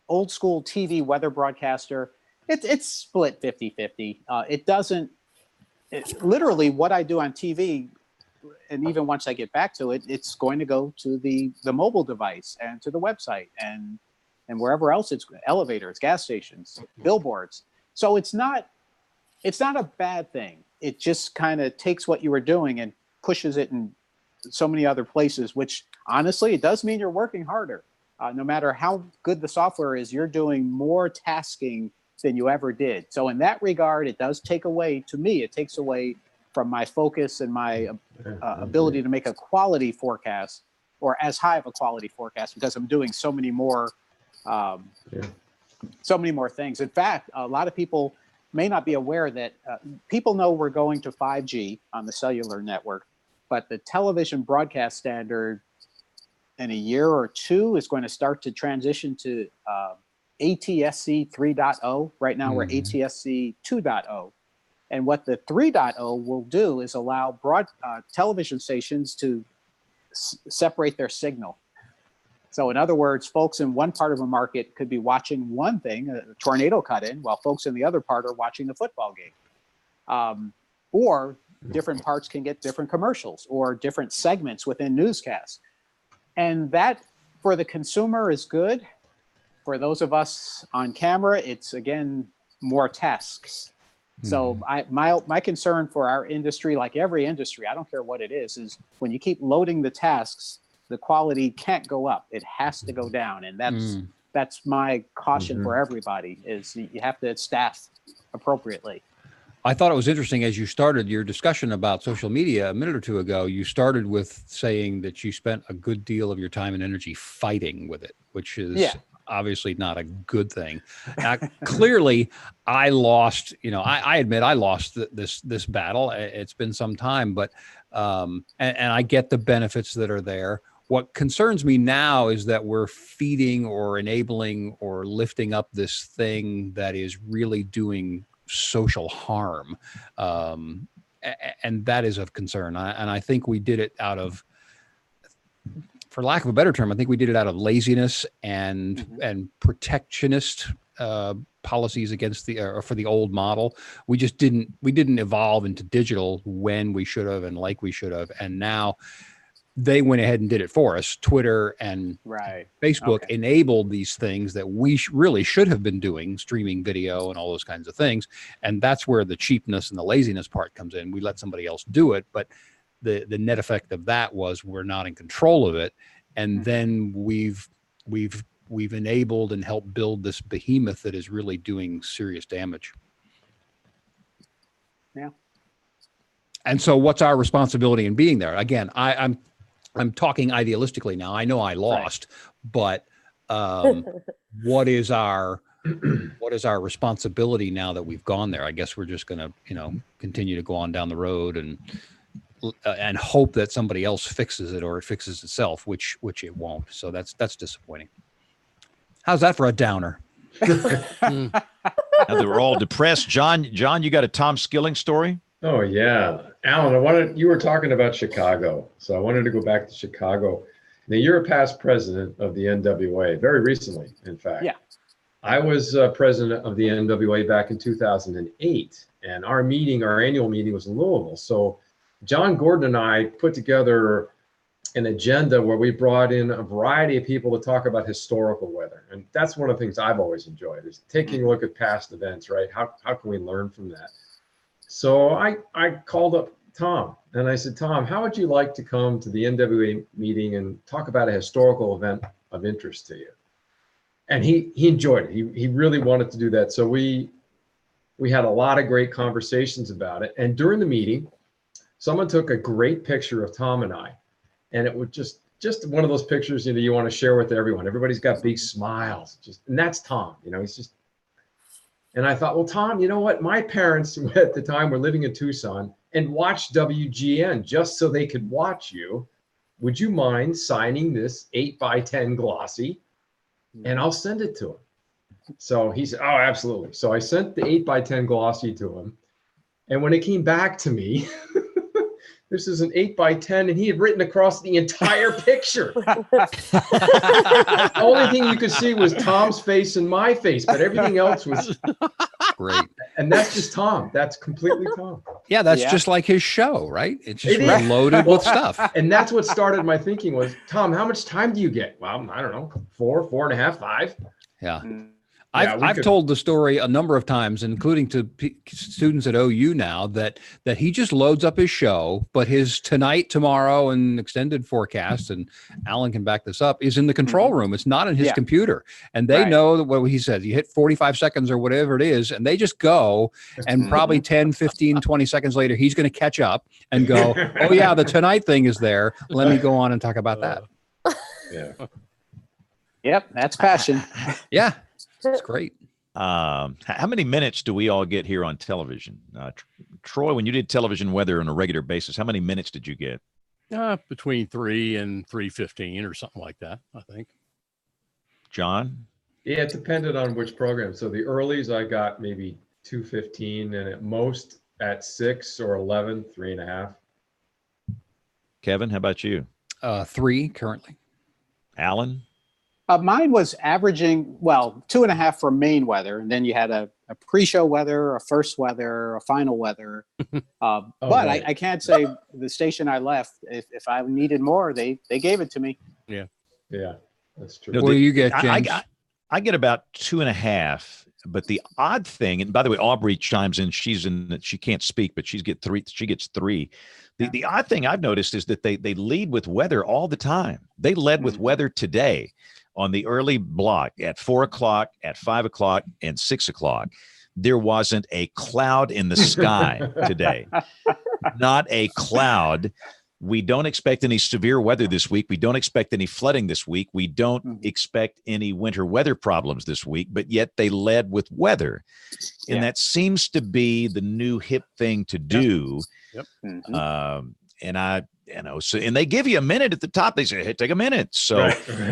old school TV weather broadcaster, it's split 50-50. It doesn't literally what I do on TV. And even once I get back to it, it's going to go to the mobile device and to the website and wherever else it's elevators, gas stations, billboards. So it's not a bad thing. It just kind of takes what you were doing and pushes it in so many other places, which honestly, it does mean you're working harder. No matter how good the software is, you're doing more tasking than you ever did. So in that regard, it does take away, to me, it takes away from my focus and my ability to make a quality forecast or as high of a quality forecast because I'm doing so many more things. In fact, a lot of people may not be aware that people know we're going to 5G on the cellular network, but the television broadcast standard in a year or two is going to start to transition to ATSC 3.0. Right now we're ATSC 2.0. And what the 3.0 will do is allow television stations to separate their signal. So in other words, folks in one part of a market could be watching one thing, a tornado cut in, while folks in the other part are watching the football game. Or different parts can get different commercials or different segments within newscasts. And that, for the consumer, is good. For those of us on camera, it's, again, more tasks. So my concern for our industry, like every industry, I don't care what it is when you keep loading the tasks, the quality can't go up. It has to go down. And that's my caution for everybody is you have to staff appropriately. I thought it was interesting as you started your discussion about social media a minute or two ago, you started with saying that you spent a good deal of your time and energy fighting with it, which is obviously not a good thing. Now, clearly I lost, I admit I lost this battle. It's been some time, but, and I get the benefits that are there. What concerns me now is that we're feeding or enabling or lifting up this thing that is really doing social harm. And that is of concern. And I think we did it out of, for lack of a better term, I think we did it out of laziness and protectionist policies against for the old model. We just didn't evolve into digital when we should have and like we should have. And now they went ahead and did it for us. Twitter and Facebook enabled these things that we really should have been doing, streaming video and all those kinds of things. And that's where the cheapness and the laziness part comes in. We let somebody else do it, but the net effect of that was we're not in control of it. And then we've enabled and helped build this behemoth that is really doing serious damage. Yeah. And so what's our responsibility in being there? Again, I'm talking idealistically now. I know I lost, but what is our responsibility now that we've gone there? I guess we're just going to, continue to go on down the road and hope that somebody else fixes it or it fixes itself, which it won't. So that's disappointing. How's that for a downer? Now that we're all depressed, John, you got a Tom Skilling story? Oh yeah, Alan, you were talking about Chicago, so I wanted to go back to Chicago. Now you're a past president of the NWA, very recently, in fact. Yeah. I was president of the NWA back in 2008, and our annual meeting was in Louisville. So John Gordon and I put together an agenda where we brought in a variety of people to talk about historical weather. And that's one of the things I've always enjoyed is taking a look at past events, right? How can we learn from that? So I called up Tom. And I said, Tom, how would you like to come to the NWA meeting and talk about a historical event of interest to you? And he enjoyed it. He really wanted to do that. So we had a lot of great conversations about it. And during the meeting, someone took a great picture of Tom and I. And it was just one of those pictures, you want to share with everyone. Everybody's got big smiles. And that's Tom. He's just. And I thought, well, Tom, you know what? My parents at the time were living in Tucson and watched WGN just so they could watch you. Would you mind signing this 8x10 glossy? And I'll send it to him. So he said, oh, absolutely. So I sent the 8x10 glossy to him. And when it came back to me, this is an 8x10, and he had written across the entire picture. The only thing you could see was Tom's face and my face, but everything else was great. And that's just Tom. That's completely Tom. Yeah, that's just like his show, right? It's just loaded with stuff. And that's what started my thinking was, Tom, how much time do you get? Well, I don't know, 4.5, 5. Yeah. I've told the story a number of times, including to students at OU now, that he just loads up his show, but his tonight, tomorrow, and extended forecast, and Alan can back this up, is in the control room. It's not in his computer. And they know that what he says, you hit 45 seconds or whatever it is, and they just go, and probably 10, 15, 20 seconds later, he's going to catch up and go, oh yeah, the tonight thing is there. Let me go on and talk about that. Yeah. Yep, that's passion. Yeah. It's great. How many minutes do we all get here on television? Troy, when you did television weather on a regular basis, how many minutes did you get? Between 3 and 3:15 or something like that, I think. John? Yeah, it depended on which program. So the earlies, I got maybe 2:15, and at most at 6 or 11, 3.5. Kevin, how about you? 3 currently. Alan? Mine was averaging, 2.5 for main weather. And then you had a pre-show weather, a first weather, a final weather. But right. I can't say the station I left, if I needed more, they gave it to me. Yeah. Yeah, that's true. No, What do you get, James? I get about 2.5. But the odd thing, and by the way, Aubrey chimes in. She can't speak, but she gets 3. The odd thing I've noticed is that they lead with weather all the time. They led with weather today on the early block at 4 o'clock, at 5 o'clock, and 6 o'clock. There wasn't a cloud in the sky today. Not a cloud. We don't expect any severe weather this week. We don't expect any flooding this week. We don't expect any winter weather problems this week, but yet they led with weather. And that seems to be the new hip thing to do. Yep. And they give you a minute at the top. They say, hey, take a minute. So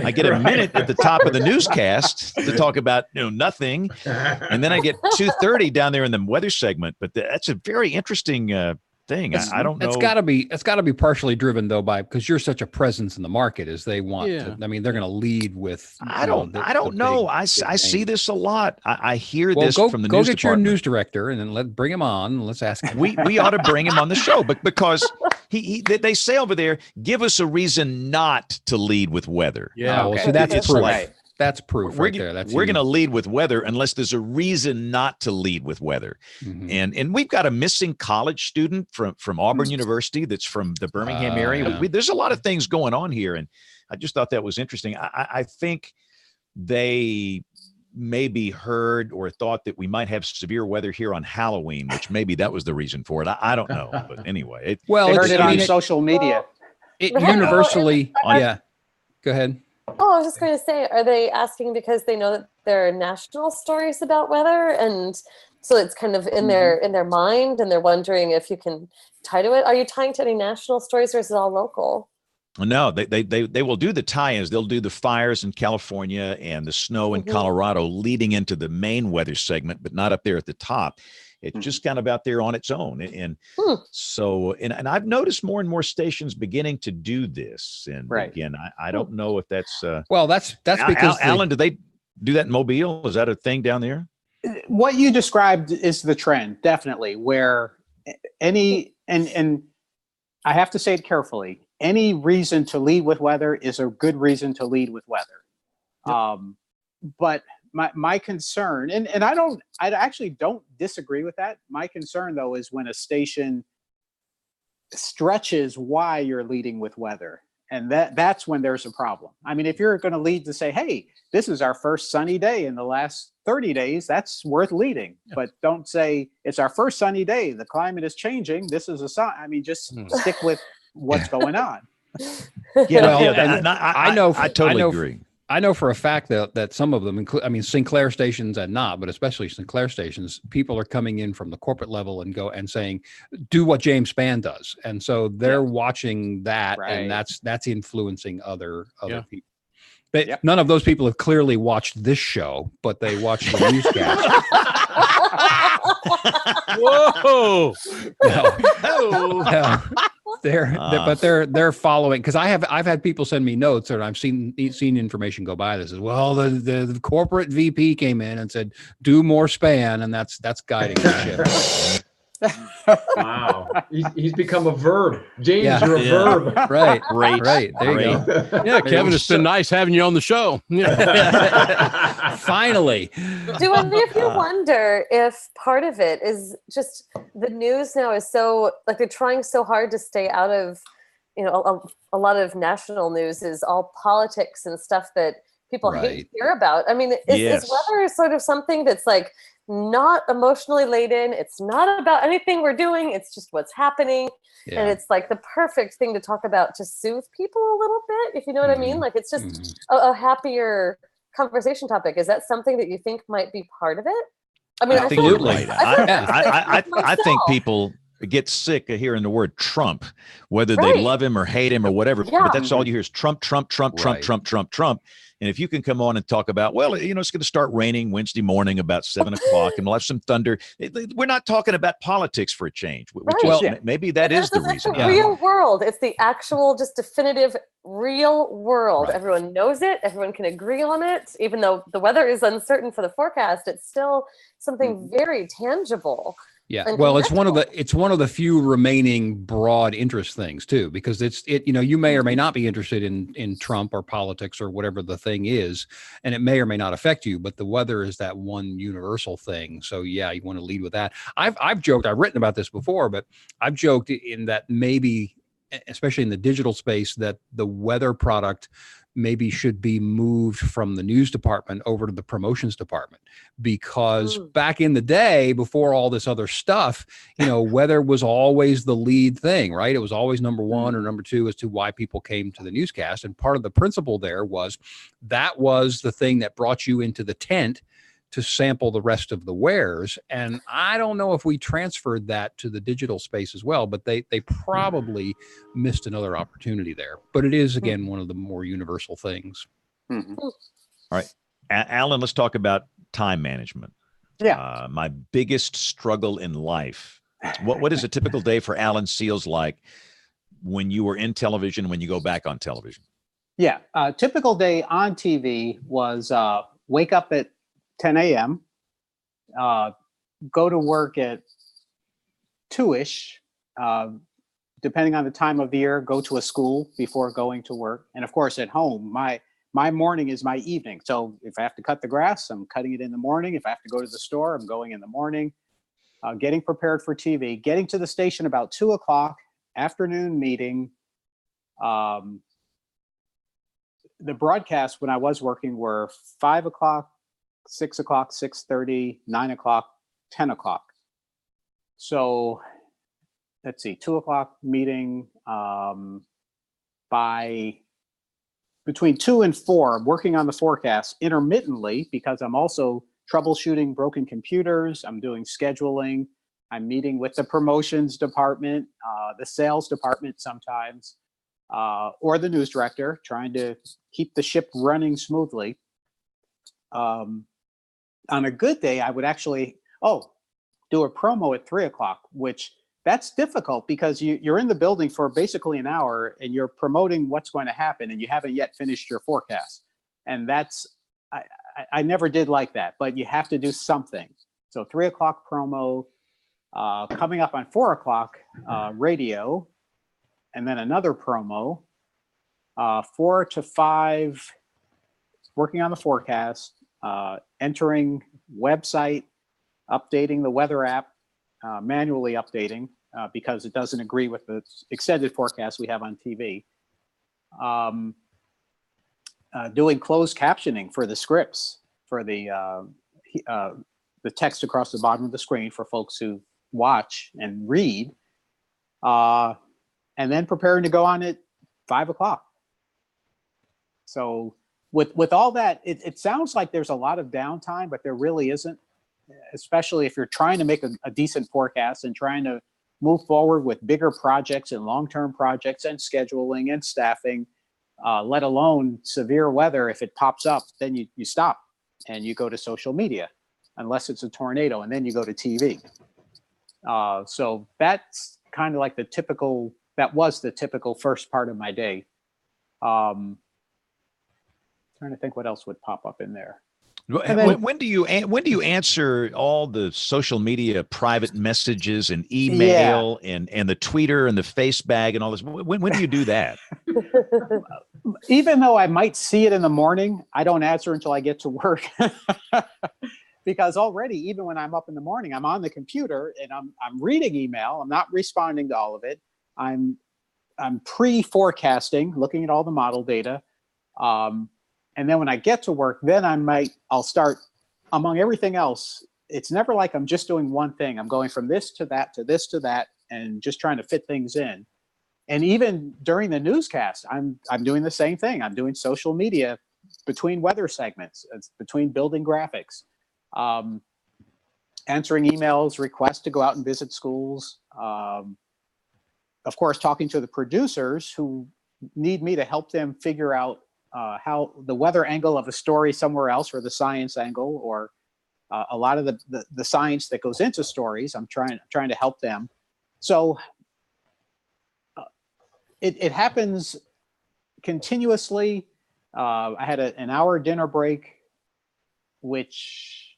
I get a minute at the top of the newscast to talk about nothing. And then I get 2:30 down there in the weather segment. But that's a very interesting thing. I don't know. It's got to be partially driven though because you're such a presence in the market as they want to. I mean, they're going to lead with. I don't know. I see this a lot. I hear this from the news department. Go get your news director and then bring him on. And let's ask him. We ought to bring him on the show, but because they say over there, give us a reason not to lead with weather. Yeah, so that's proof. That's proof right there. We're going to lead with weather unless there's a reason not to lead with weather. And we've got a missing college student from Auburn University that's from the Birmingham area. There's a lot of things going on here, and I just thought that was interesting. I think they maybe heard or thought that we might have severe weather here on Halloween, which maybe that was the reason for it. I don't know. But anyway. They heard it on social media. It universally, Go ahead. Oh, I was just going to say, are they asking because they know that there are national stories about weather, and so it's kind of in their mind, and they're wondering if you can tie to it? Are you tying to any national stories, or is it all local? No, they will do the tie-ins. They'll do the fires in California and the snow in Colorado leading into the main weather segment, but not up there at the top. It's just kind of out there on its own. And so, and I've noticed more and more stations beginning to do this. And again, I don't know if that's, that's because Alan, do they do that in Mobile? Is that a thing down there? What you described is the trend, definitely, where and I have to say it carefully, any reason to lead with weather is a good reason to lead with weather. But my concern, and I actually don't disagree with that. My concern though is when a station stretches why you're leading with weather. And that's when there's a problem. I mean, if you're going to lead to say, hey, this is our first sunny day in the last 30 days, that's worth leading. Yeah. But don't say it's our first sunny day. The climate is changing. This is a sign. I mean, just stick with what's going on. I totally agree. I know for a fact that some of them, Sinclair stations and not, but especially Sinclair stations, people are coming in from the corporate level and saying, do what James Spann does. And so they're watching that, and that's influencing other people. None of those people have clearly watched this show, but they watch the newscast. Whoa! No. They're following, because I've had people send me notes, or I've seen information go by that says, well, the corporate VP came in and said, do more Spann, and that's guiding the ship. Wow, he's become a verb. James, you're a verb. Right. There you go. Yeah, Kevin, it's been nice having you on the show. Finally. Do any of you wonder if part of it is just the news now is so, like, they're trying so hard to stay out of, a lot of national news is all politics and stuff that people hate to hear about. I mean, is weather sort of something that's like not emotionally laden? It's not about anything we're doing. It's just what's happening. Yeah. And it's like the perfect thing to talk about to soothe people a little bit, if you know what I mean. Like, it's just a happier conversation topic. Is that something that you think might be part of it? I mean, absolutely. I think people get sick of hearing the word Trump, whether they love him or hate him or whatever. Yeah. But that's all you hear is Trump, Trump, Trump, Trump, Trump, Trump, Trump. And if you can come on and talk about, well, it's going to start raining Wednesday morning about 7 o'clock and we'll have some thunder. We're not talking about politics for a change. Maybe that is the reason. The real world. It's the actual, just definitive real world. Right. Everyone knows it. Everyone can agree on it. Even though the weather is uncertain for the forecast, it's still something very tangible. Yeah, well, it's one of the few remaining broad interest things too, because you may or may not be interested in Trump or politics or whatever the thing is, and it may or may not affect you, but the weather is that one universal thing. So yeah, you want to lead with that. I've joked, I've written about this before, but I've joked in that maybe, especially in the digital space, that the weather product maybe should be moved from the news department over to the promotions department, because back in the day, before all this other stuff, weather was always the lead thing, right? It was always number one or number two as to why people came to the newscast. And part of the principle there was that was the thing that brought you into the tent to sample the rest of the wares. And I don't know if we transferred that to the digital space as well, but they probably missed another opportunity there. But it is, again, one of the more universal things. Mm-hmm. All right, Alan, let's talk about time management. Yeah. My biggest struggle in life. What is a typical day for Alan Seals like when you were in television, when you go back on television? Yeah. Typical day on TV was wake up at 10 a.m., go to work at 2-ish, depending on the time of the year, go to a school before going to work. And of course, at home, my morning is my evening. So if I have to cut the grass, I'm cutting it in the morning. If I have to go to the store, I'm going in the morning. Getting prepared for TV, getting to the station about 2 o'clock, afternoon meeting. The broadcasts when I was working were 5 o'clock, 6 o'clock, 6:30, 9 o'clock, 10 o'clock. So let's see, 2 o'clock meeting. By between 2 and 4, I'm working on the forecast intermittently because I'm also troubleshooting broken computers. I'm doing scheduling. I'm meeting with the promotions department, the sales department sometimes, or the news director, trying to keep the ship running smoothly. On a good day, I would actually, do a promo at 3 o'clock, which that's difficult because you're in the building for basically an hour and you're promoting what's going to happen and you haven't yet finished your forecast. And I never did like that, but you have to do something. So 3 o'clock promo, coming up on 4 o'clock, radio, and then another promo, 4 to 5, working on the forecast, entering website, updating the weather app, manually updating, because it doesn't agree with the extended forecast we have on TV. Doing closed captioning for the scripts, for the text across the bottom of the screen for folks who watch and read, and then preparing to go on at 5 o'clock. So with all that, it sounds like there's a lot of downtime, but there really isn't, especially if you're trying to make a decent forecast and trying to move forward with bigger projects and long-term projects and scheduling and staffing, let alone severe weather. If it pops up, then you stop and you go to social media, unless it's a tornado, and then you go to TV. So that's kind of like that was the typical first part of my day. Trying to think what else would pop up in there. When do you answer all the social media private messages and email and the tweeter and the face bag and all this? When do you do that? Even though I might see it in the morning, I don't answer until I get to work. Because already, even when I'm up in the morning, I'm on the computer and I'm reading email. I'm not responding to all of it. I'm pre-forecasting, looking at all the model data. And then when I get to work, then I'll start, among everything else, it's never like I'm just doing one thing. I'm going from this to that, to this to that, and just trying to fit things in. And even during the newscast, I'm doing the same thing. I'm doing social media between weather segments, between building graphics, answering emails, requests to go out and visit schools. Of course, talking to the producers who need me to help them figure out how the weather angle of a story somewhere else, or the science angle, or a lot of the science that goes into stories. I'm trying to help them. So it happens continuously. I had an hour dinner break, which,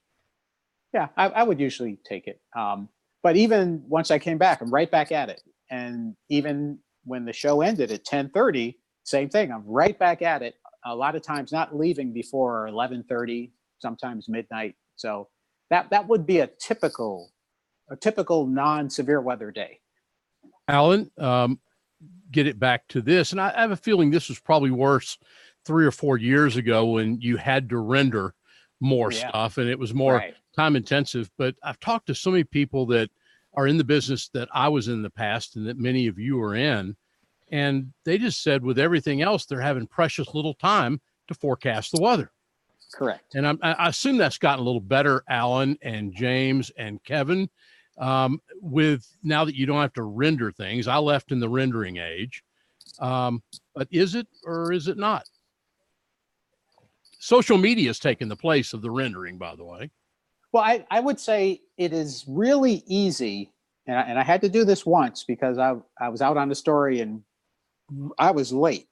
yeah, I would usually take it. But even once I came back, I'm right back at it. And even when the show ended at 10:30, same thing. I'm right back at it. A lot of times not leaving before 11:30, sometimes midnight. So that would be a typical non-severe weather day. Alan, get it back to this. And I have a feeling this was probably worse 3 or 4 years ago when you had to render more stuff and it was more time intensive. But I've talked to so many people that are in the business that I was in the past and that many of you are in. And they just said with everything else, they're having precious little time to forecast the weather. Correct. And I assume that's gotten a little better, Alan and James and Kevin, with now that you don't have to render things. I left in the rendering age. But is it or is it not? Social media has taken the place of the rendering, by the way. Well, I would say it is really easy. And I had to do this once because I was out on the story and I was late.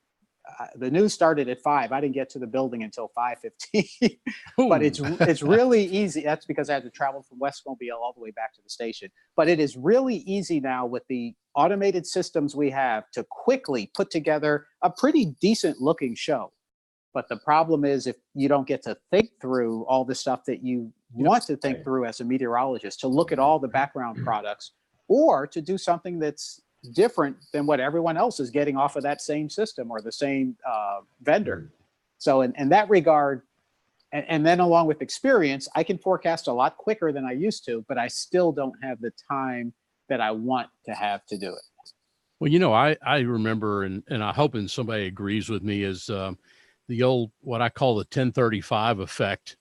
The news started at 5. I didn't get to the building until 5:15. But it's really easy. That's because I had to travel from West Mobile all the way back to the station. But it is really easy now with the automated systems we have to quickly put together a pretty decent looking show. But the problem is if you don't get to think through all the stuff that you want to think through as a meteorologist, to look at all the background products, or to do something that's different than what everyone else is getting off of that same system or the same vendor. So in that regard, and then along with experience, I can forecast a lot quicker than I used to, but I still don't have the time that I want to have to do it. Well, I remember, and I'm hoping somebody agrees with me, is the old, what I call the 1035 effect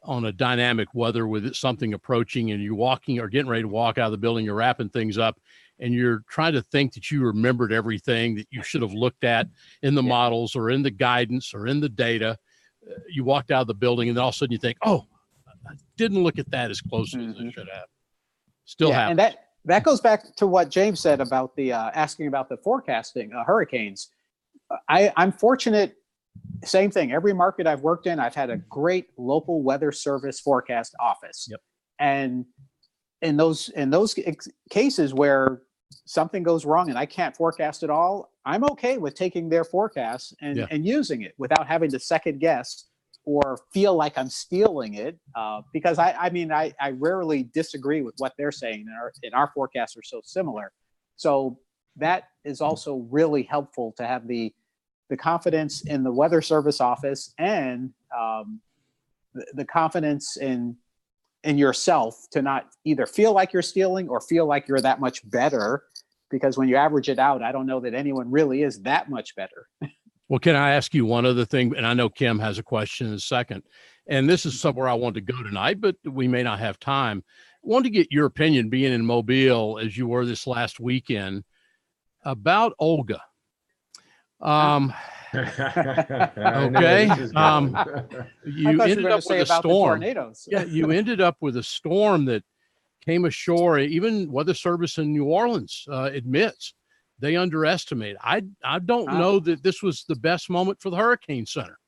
on a dynamic weather with something approaching and you're walking or getting ready to walk out of the building, you're wrapping things up and you're trying to think that you remembered everything that you should have looked at in the models or in the guidance or in the data. You walked out of the building and then all of a sudden you think, oh, I didn't look at that as closely as I should have. Still happens. And that goes back to what James said about the asking about the forecasting hurricanes. I'm fortunate. Same thing. Every market I've worked in, I've had a great local weather service forecast office. Yep. And in those cases where something goes wrong and I can't forecast at all, I'm okay with taking their forecast and using it without having to second guess or feel like I'm stealing it, because I mean, I rarely disagree with what they're saying, and our forecasts are so similar. So that is also really helpful to have the confidence in the Weather Service office, and the confidence in yourself to not either feel like you're stealing or feel like you're that much better, because when you average it out, I don't know that anyone really is that much better. Well, can I ask you one other thing? And I know Kim has a question in a second. And this is somewhere I want to go tonight, but we may not have time. I want to get your opinion, being in Mobile as you were this last weekend, about Olga. Okay. You ended up with a storm. Yeah, you ended up with a storm that came ashore. Even Weather Service in New Orleans admits they underestimate. I don't know that this was the best moment for the Hurricane Center.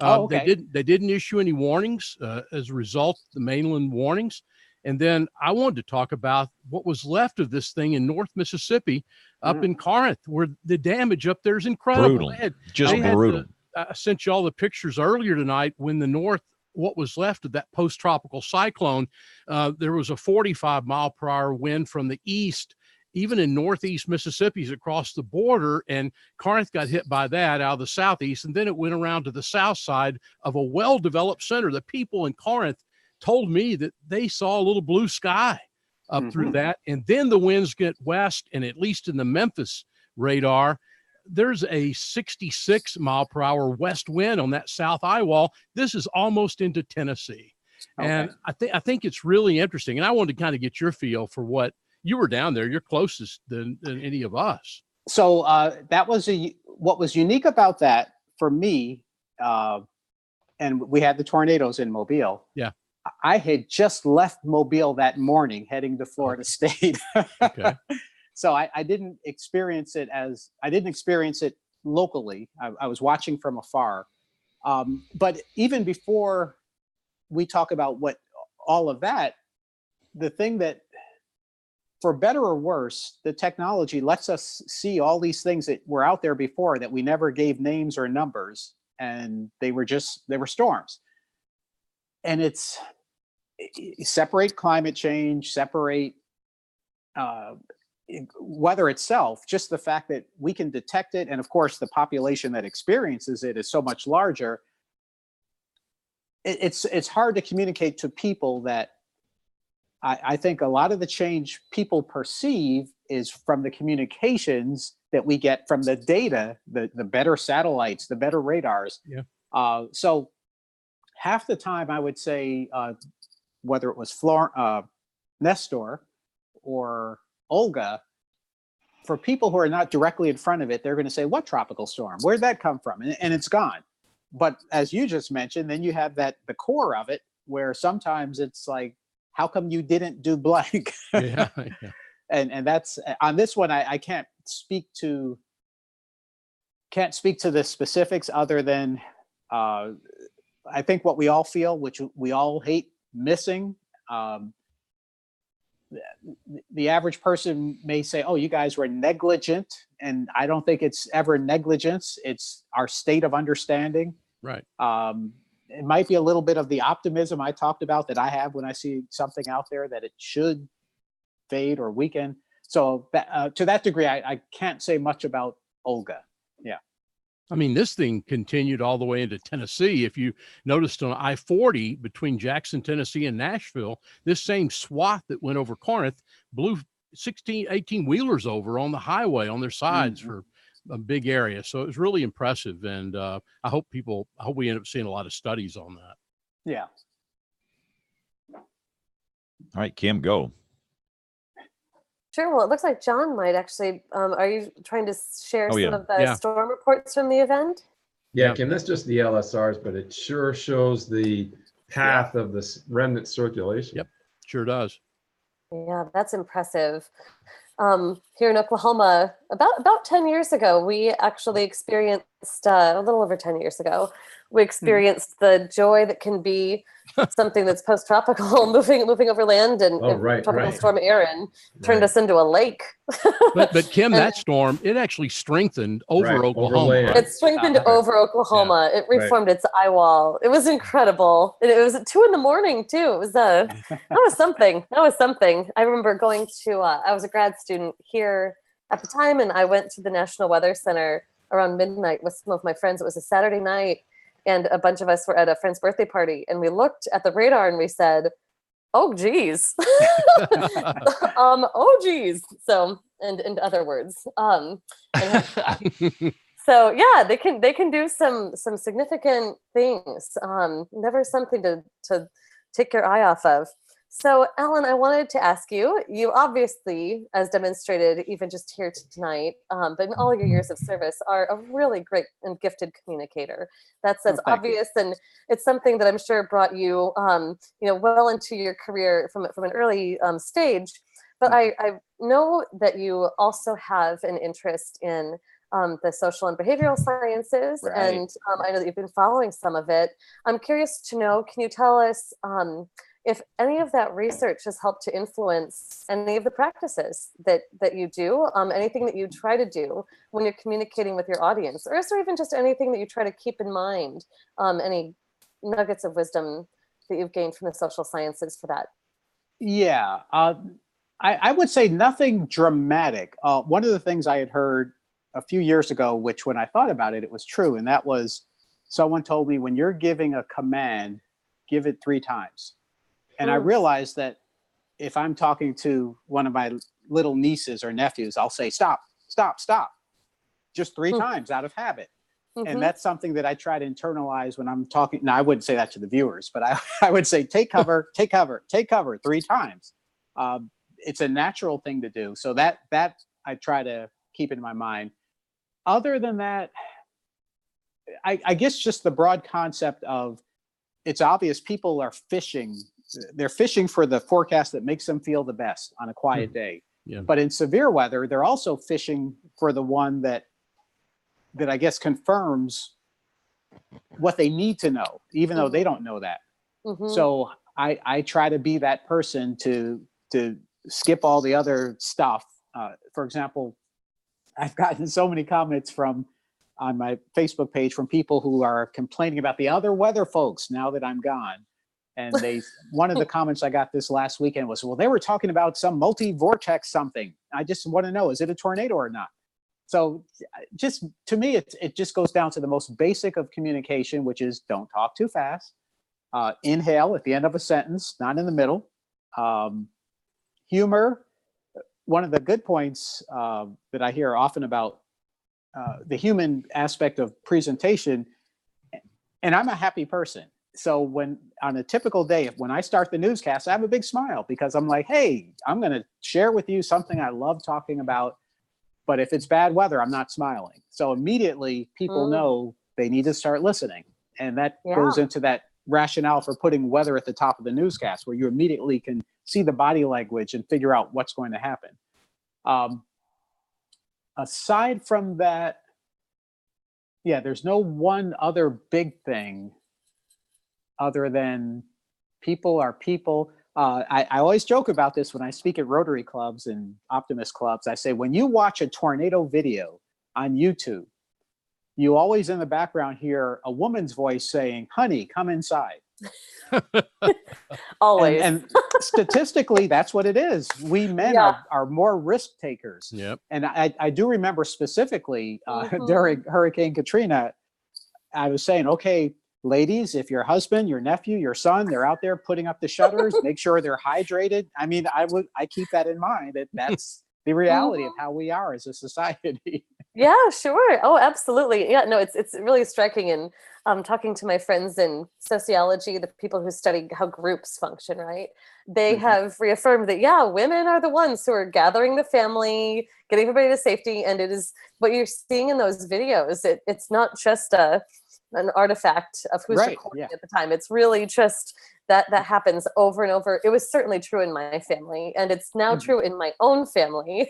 Okay. They didn't issue any warnings as a result, the mainland warnings. And then I wanted to talk about what was left of this thing in North Mississippi, up in Corinth, where the damage up there is incredible. Brutal. I sent you all the pictures earlier tonight when the North, what was left of that post-tropical cyclone, there was a 45-mile-per-hour wind from the east, even in northeast Mississippi across the border, and Corinth got hit by that out of the southeast, and then it went around to the south side of a well-developed center. The people in Corinth told me that they saw a little blue sky up through that, and then the winds get west, and at least in the Memphis radar, there's a 66-mile-per-hour west wind on that south eye wall. This is almost into Tennessee. Okay. And I think it's really interesting, and I wanted to kind of get your feel for what you were down there. You're closest than any of us. So that was what was unique about that for me. And we had the tornadoes in Mobile. Yeah. I had just left Mobile that morning heading to Florida State. Okay. So I didn't experience it locally. I was watching from afar. But even before we talk about all of that, the thing that, for better or worse, the technology lets us see all these things that were out there before that we never gave names or numbers, and they were storms. And it's separate climate change, separate weather itself, just the fact that we can detect it, and of course the population that experiences it is so much larger. It's hard to communicate to people that I think a lot of the change people perceive is from the communications that we get from the data, the better satellites, the better radars. Yeah. So half the time I would say, whether it was Nestor or Olga, for people who are not directly in front of it, they're going to say, what tropical storm? Where'd that come from? And it's gone. But as you just mentioned, then you have the core of it, where sometimes it's like, how come you didn't do blank? Yeah. And that's on this one. I can't speak to the specifics other than I think what we all feel, which we all hate missing. The average person may say, "Oh, you guys were negligent," and I don't think it's ever negligence. It's our state of understanding. Right. It might be a little bit of the optimism I talked about that I have when I see something out there that it should fade or weaken. So to that degree, I can't say much about Olga. Yeah. I mean, this thing continued all the way into Tennessee. If you noticed on I-40 between Jackson, Tennessee and Nashville, this same swath that went over Corinth blew 16, 18 wheelers over on the highway on their sides for a big area. So it was really impressive. And I hope we end up seeing a lot of studies on that. Yeah. All right, Kim, go. Sure. Well, it looks like John might actually. Are you trying to share some of the Yeah. storm reports from the event? Yeah, Kim, that's just the LSRs, but it sure shows the path of this remnant circulation. Yep, sure does. Yeah, that's impressive. Here in Oklahoma, about 10 years ago, we actually experienced, a little over 10 years ago, We experienced the joy that can be something that's post-tropical, moving over land, and Tropical Storm Aaron turned us into a lake. but Kim, that storm, it actually strengthened over Oklahoma. It strengthened over Oklahoma. It reformed its eye wall. It was incredible. And it was at 2 a.m. too. It was that was something. That was something. I remember going to I was a grad student here at the time, and I went to the National Weather Center around midnight with some of my friends. It was a Saturday night, and a bunch of us were at a friend's birthday party, and we looked at the radar and we said, "Oh geez." Oh geez. So, and in other words, so yeah, they can do some significant things. Never something to take your eye off of. So, Alan, I wanted to ask you, you obviously, as demonstrated even just here tonight, but in all your years of service, are a really great and gifted communicator. That's obvious, and it's something that I'm sure brought you, well into your career from an early stage. But I know that you also have an interest in the social and behavioral sciences, and I know that you've been following some of it. I'm curious to know, can you tell us if any of that research has helped to influence any of the practices that you do, anything that you try to do when you're communicating with your audience, or is there even just anything that you try to keep in mind, any nuggets of wisdom that you've gained from the social sciences for that? Yeah, I would say nothing dramatic. One of the things I had heard a few years ago, which when I thought about it, it was true. And that was, someone told me, when you're giving a command, give it 3 times. And I realized that if I'm talking to one of my little nieces or nephews, I'll say, stop, stop, stop, just 3 times out of habit. And that's something that I try to internalize when I'm talking. Now, I wouldn't say that to the viewers, but I would say, take cover, take cover, take cover 3 times. It's a natural thing to do. So that I try to keep in my mind. Other than that, I guess just the broad concept of, it's obvious people are fishing. They're fishing for the forecast that makes them feel the best on a quiet day. Yeah. But in severe weather, they're also fishing for the one that I guess confirms what they need to know, even though they don't know that. So I try to be that person to skip all the other stuff. For example, I've gotten so many comments on my Facebook page from people who are complaining about the other weather folks now that I'm gone. And one of the comments I got this last weekend was, well, they were talking about some multi-vortex something. I just want to know, is it a tornado or not? So just to me, it just goes down to the most basic of communication, which is don't talk too fast. Inhale at the end of a sentence, not in the middle. Humor. One of the good points that I hear often about the human aspect of presentation, and I'm a happy person. So when on a typical day, when I start the newscast, I have a big smile because I'm like, hey, I'm going to share with you something I love talking about. But if it's bad weather, I'm not smiling. So immediately people know they need to start listening. And that goes into that rationale for putting weather at the top of the newscast, where you immediately can see the body language and figure out what's going to happen. Aside from that, there's no one other big thing other than people are people. I always joke about this when I speak at Rotary clubs and Optimist clubs. I say, when you watch a tornado video on YouTube, you always in the background hear a woman's voice saying, honey, come inside. Always. And statistically, that's what it is. We men are more risk takers. Yep. And I do remember specifically during Hurricane Katrina, I was saying, okay, ladies, if your husband, your nephew, your son, they're out there putting up the shutters, make sure they're hydrated. I mean, I keep that in mind. That's the reality of how we are as a society. Yeah, sure. Oh, absolutely. Yeah, no, it's really striking. And talking to my friends in sociology, the people who study how groups function, right? They have reaffirmed that, women are the ones who are gathering the family, getting everybody to safety. And it is what you're seeing in those videos. It's not just an artifact of who's recording at the time. It's really just that happens over and over. It was certainly true in my family, and it's now true in my own family.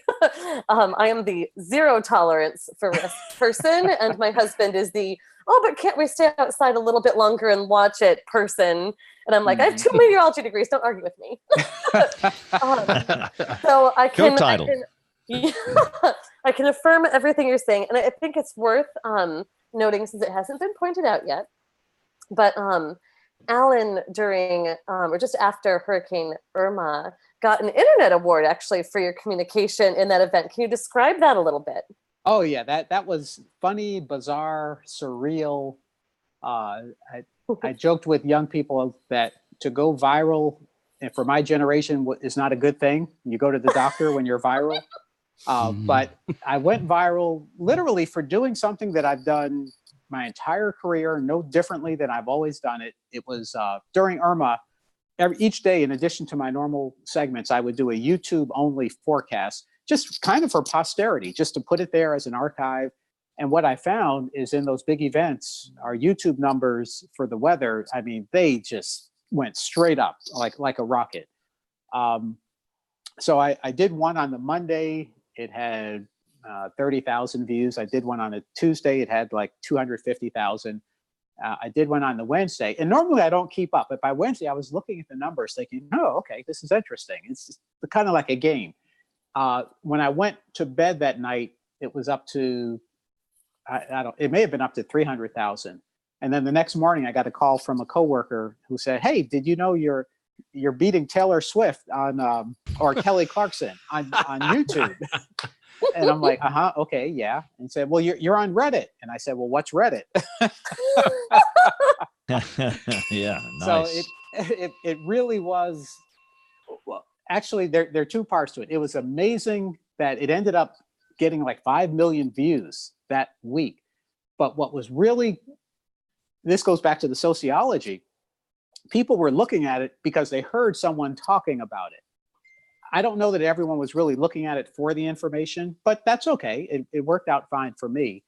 I am the zero tolerance for risk person, and my husband is the, oh, but can't we stay outside a little bit longer and watch it person? And I'm like, I have 2 meteorology degrees. Don't argue with me. So I can, I can affirm everything you're saying. And I think it's worth noting, since it hasn't been pointed out yet, but Alan, during or just after Hurricane Irma, got an internet award actually for your communication in that event. Can you describe that a little bit? Oh yeah, that was funny, bizarre, surreal. I joked with young people that to go viral, and for my generation, is not a good thing. You go to the doctor when you're viral. But I went viral literally for doing something that I've done my entire career, no differently than I've always done it. It was during Irma. Each day, in addition to my normal segments, I would do a YouTube-only forecast, just kind of for posterity, just to put it there as an archive. And what I found is in those big events, our YouTube numbers for the weather, I mean, they just went straight up like a rocket. So I did one on the Monday. It had 30,000 views. I did one on a Tuesday. It had like 250,000. I did one on the Wednesday. And normally I don't keep up, but by Wednesday I was looking at the numbers thinking, oh, okay, this is interesting. It's just kind of like a game. When I went to bed that night, it was up to, it may have been up to 300,000. And then the next morning I got a call from a coworker who said, hey, did you know you're beating Taylor Swift on, or Kelly Clarkson on YouTube? And I'm like, okay, yeah. And he said, well, you're on Reddit. And I said, well, what's Reddit? Yeah, nice. So it really was, well, actually, there are two parts to it. It was amazing that it ended up getting like 5 million views that week. But what was really, this goes back to the sociology, people were looking at it because they heard someone talking about it. I don't know that everyone was really looking at it for the information, but that's okay. It worked out fine for me.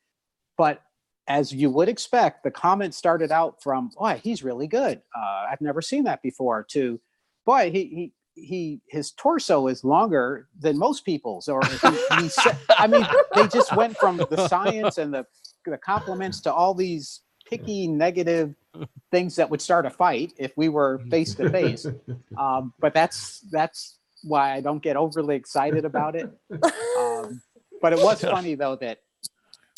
But as you would expect, the comments started out from, boy, he's really good. I've never seen that before, to, boy, his torso is longer than most people's. Or I mean, they just went from the science and the compliments to all these picky, negative things that would start a fight if we were face to face. But that's why I don't get overly excited about it. But it was funny though that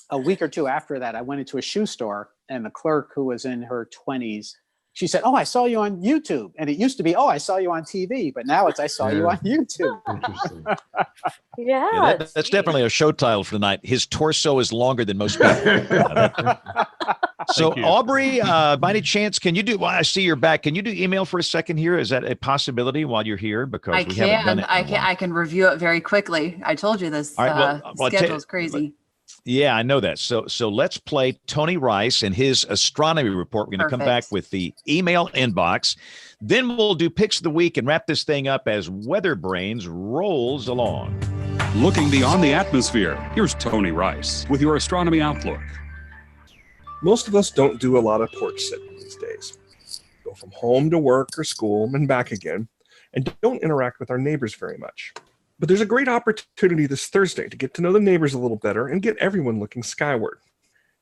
a week or two after that, I went into a shoe store and the clerk, who was in her 20s, she said, oh, I saw you on YouTube. And it used to be, oh, I saw you on TV, but now it's, I saw you on YouTube. Interesting. Yeah, that's definitely a show title for tonight. His torso is longer than most people. So Aubrey, by any chance, can you do, well, I see you're back. Can you do email for a second here? Is that a possibility while you're here? Because we haven't done it. I can review it very quickly. I told you this schedule is crazy. Yeah, I know that. So let's play Tony Rice and his astronomy report. We're going to come back with the email inbox. Then we'll do picks of the week and wrap this thing up as WeatherBrains rolls along. Looking beyond the atmosphere, here's Tony Rice with your astronomy outlook. Most of us don't do a lot of porch sitting these days. Go from home to work or school and back again, and don't interact with our neighbors very much. But there's a great opportunity this Thursday to get to know the neighbors a little better and get everyone looking skyward.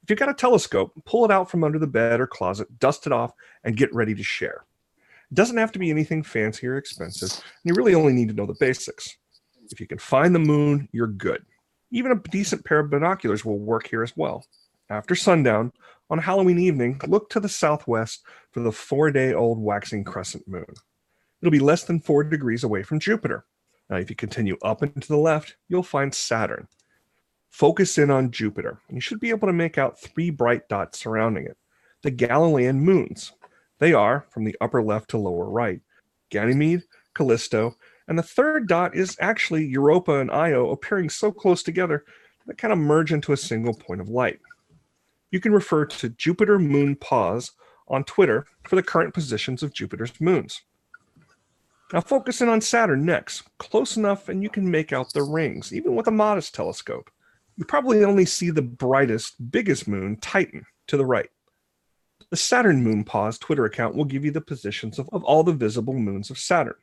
If you've got a telescope, pull it out from under the bed or closet, dust it off, and get ready to share. It doesn't have to be anything fancy or expensive, and you really only need to know the basics. If you can find the moon, you're good. Even a decent pair of binoculars will work here as well. After sundown, on Halloween evening, look to the southwest for the 4-day-old waxing crescent moon. It'll be less than 4 degrees away from Jupiter. Now, if you continue up and to the left, you'll find Saturn. Focus in on Jupiter, and you should be able to make out 3 bright dots surrounding it, the Galilean moons. They are, from the upper left to lower right, Ganymede, Callisto, and the third dot is actually Europa and Io appearing so close together that kind of merge into a single point of light. You can refer to Jupiter Moon Pause on Twitter for the current positions of Jupiter's moons. Now focus in on Saturn next, close enough and you can make out the rings, even with a modest telescope. You probably only see the brightest, biggest moon, Titan, to the right. The Saturn Moon Pause Twitter account will give you the positions of all the visible moons of Saturn.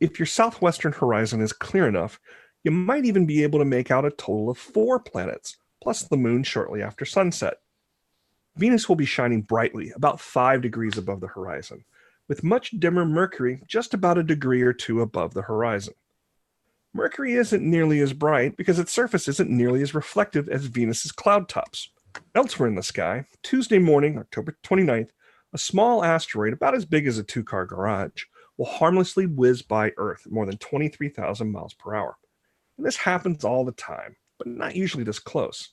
If your southwestern horizon is clear enough, you might even be able to make out a total of 4 planets, plus the moon shortly after sunset. Venus will be shining brightly, about 5 degrees above the horizon, with much dimmer Mercury just about a degree or 2 above the horizon. Mercury isn't nearly as bright because its surface isn't nearly as reflective as Venus's cloud tops. Elsewhere in the sky, Tuesday morning, October 29th, a small asteroid about as big as a 2-car garage will harmlessly whiz by Earth at more than 23,000 miles per hour. And this happens all the time, but not usually this close.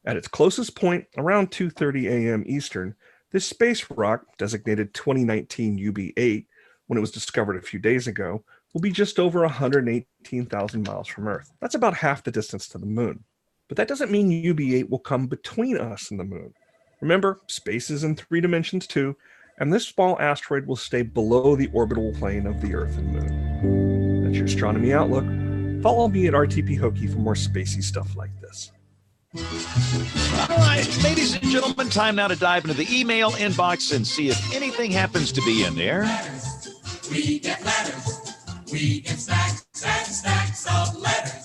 At its closest point, around 2:30 a.m. Eastern, this space rock, designated 2019 UB8, when it was discovered a few days ago, will be just over 118,000 miles from Earth. That's about half the distance to the moon. But that doesn't mean UB8 will come between us and the moon. Remember, space is in 3 dimensions too, and this small asteroid will stay below the orbital plane of the Earth and moon. That's your astronomy outlook. Follow me at RTP Hokie for more spacey stuff like this. All right, ladies and gentlemen, time now to dive into the email inbox and see if anything happens to be in there. We get letters. We get stacks and stacks of letters.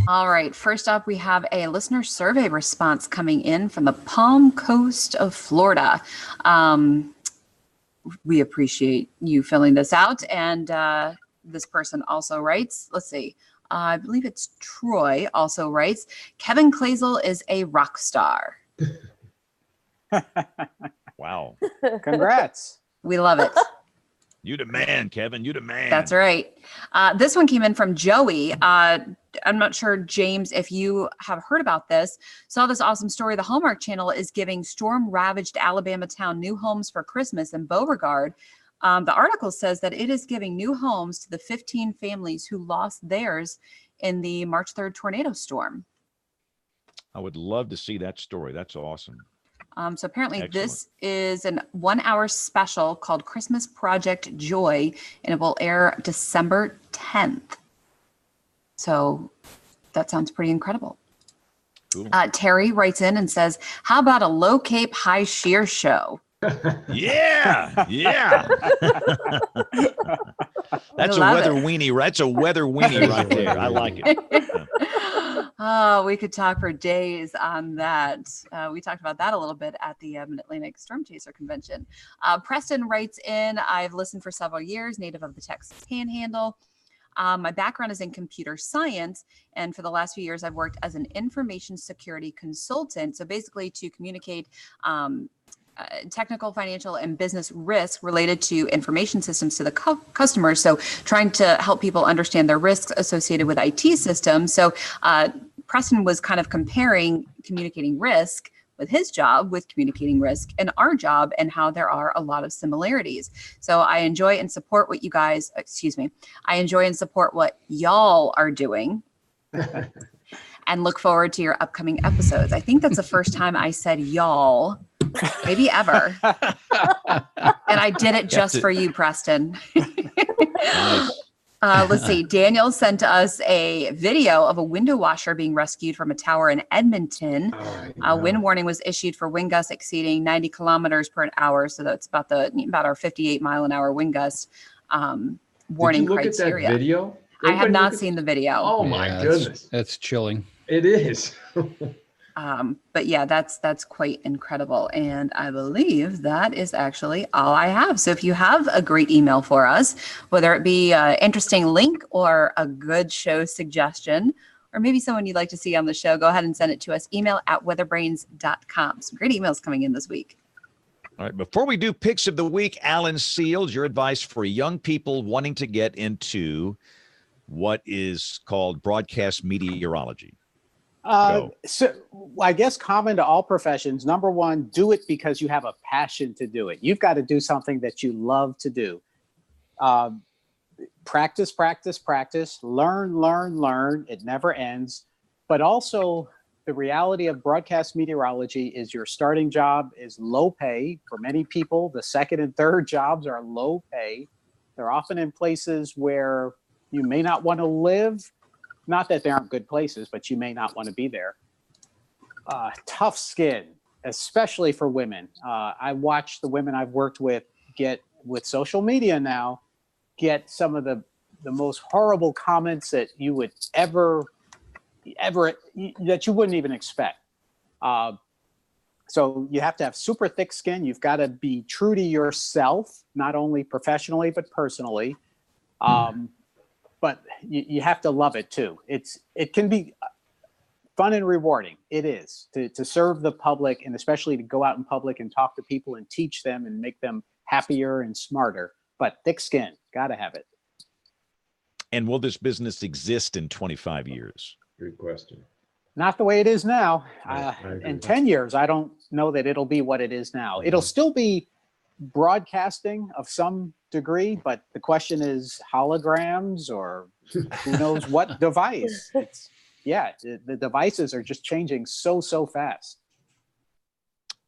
All right. First up, we have a listener survey response coming in from the Palm Coast of Florida. We appreciate you filling this out. And this person also writes, let's see, I believe it's Troy also writes, Kevin Clazel is a rock star. Wow. Congrats. We love it. You the man, Kevin. You the man. That's right. This one came in from Joey. I'm not sure, James, if you have heard about this. Saw this awesome story. The Hallmark Channel is giving storm-ravaged Alabama town new homes for Christmas in Beauregard. The article says that it is giving new homes to the 15 families who lost theirs in the March 3rd tornado storm. I would love to see that story. That's awesome. So apparently Excellent. This is a 1-hour special called Christmas Project Joy, and it will air December 10th. So that sounds pretty incredible. Cool. Terry writes in and says, how about a low cape high shear show? Yeah. That's a weather weenie. That's a weather weenie right there. I like it. Oh, we could talk for days on that. We talked about that a little bit at the Mid-Atlantic Storm Chaser Convention. Preston writes in, I've listened for several years, native of the Texas Panhandle. My background is in computer science, and for the last few years, I've worked as an information security consultant. So basically to communicate technical, financial, and business risk related to information systems to the customers. So trying to help people understand their risks associated with IT systems. So Preston was kind of comparing communicating risk with his job with communicating risk and our job, and how there are a lot of similarities. So I enjoy and support what you guys, I enjoy and support what y'all are doing. And look forward to your upcoming episodes. I think that's the first time I said y'all, maybe ever. And I did it just for you, Preston. Nice. Let's see. Daniel sent us a video of a window washer being rescued from a tower in Edmonton. Wind warning was issued for wind gusts exceeding 90 kilometers per hour. So that's about our 58 mile an hour wind gust warning Did you look criteria. at that video? I have not seen the video. Oh my goodness. That's chilling. It is. But yeah, that's quite incredible. And I believe that is actually all I have. So if you have a great email for us, whether it be an interesting link or a good show suggestion, or maybe someone you'd like to see on the show, go ahead and send it to us. Email at weatherbrains.com. Some great emails coming in this week. All right. Before we do picks of the week, Alan Seals, your advice for young people wanting to get into what is called broadcast meteorology. So I guess common to all professions, number one, do it because you have a passion to do it. You've got to do something that you love to do. Practice, learn. It never ends. But also the reality of broadcast meteorology is your starting job is low pay. For many people, the second and third jobs are low pay. They're often in places where you may not want to live. Not that they aren't good places, but you may not want to be there. Tough skin. especially for women. I watch the women I've worked with get, with social media now, get some of the most horrible comments that you would ever that you wouldn't even expect. So you have to have super thick skin. You've got to be true to yourself, not only professionally but personally. But you have to love it too. It can be fun and rewarding. It is to serve the public, and especially to go out in public and talk to people and teach them and make them happier and smarter. But thick skin, got to have it. And will this business exist in 25 years? Good question. Not the way it is now. I agree. In 10 years, I don't know that it'll be what it is now. It'll still be broadcasting of some degree, but the question is holograms or who knows what device. The devices are just changing so fast.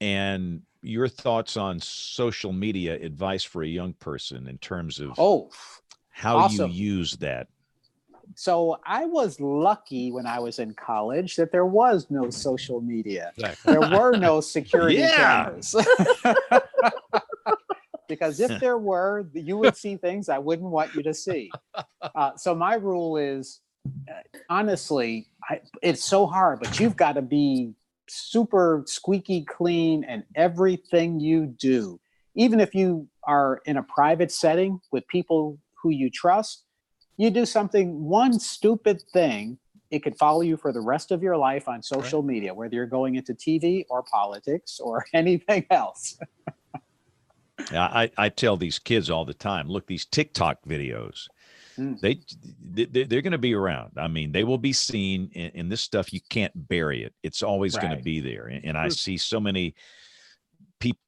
And your thoughts on social media advice for a young person in terms of how awesome. you use that? So I was lucky when I was in college that there was no social media. Exactly. There were no security cameras. Because if there were, you would see things I wouldn't want you to see. So my rule is, honestly, it's so hard, but you've got to be super squeaky clean in everything you do. Even if you are in a private setting with people who you trust, you do one stupid thing, it could follow you for the rest of your life on social media, whether you're going into TV or politics or anything else. I tell these kids all the time, look, these TikTok videos, they're going to be around. I mean, they will be seen, in this stuff. You can't bury it. It's always going to be there. And I see so many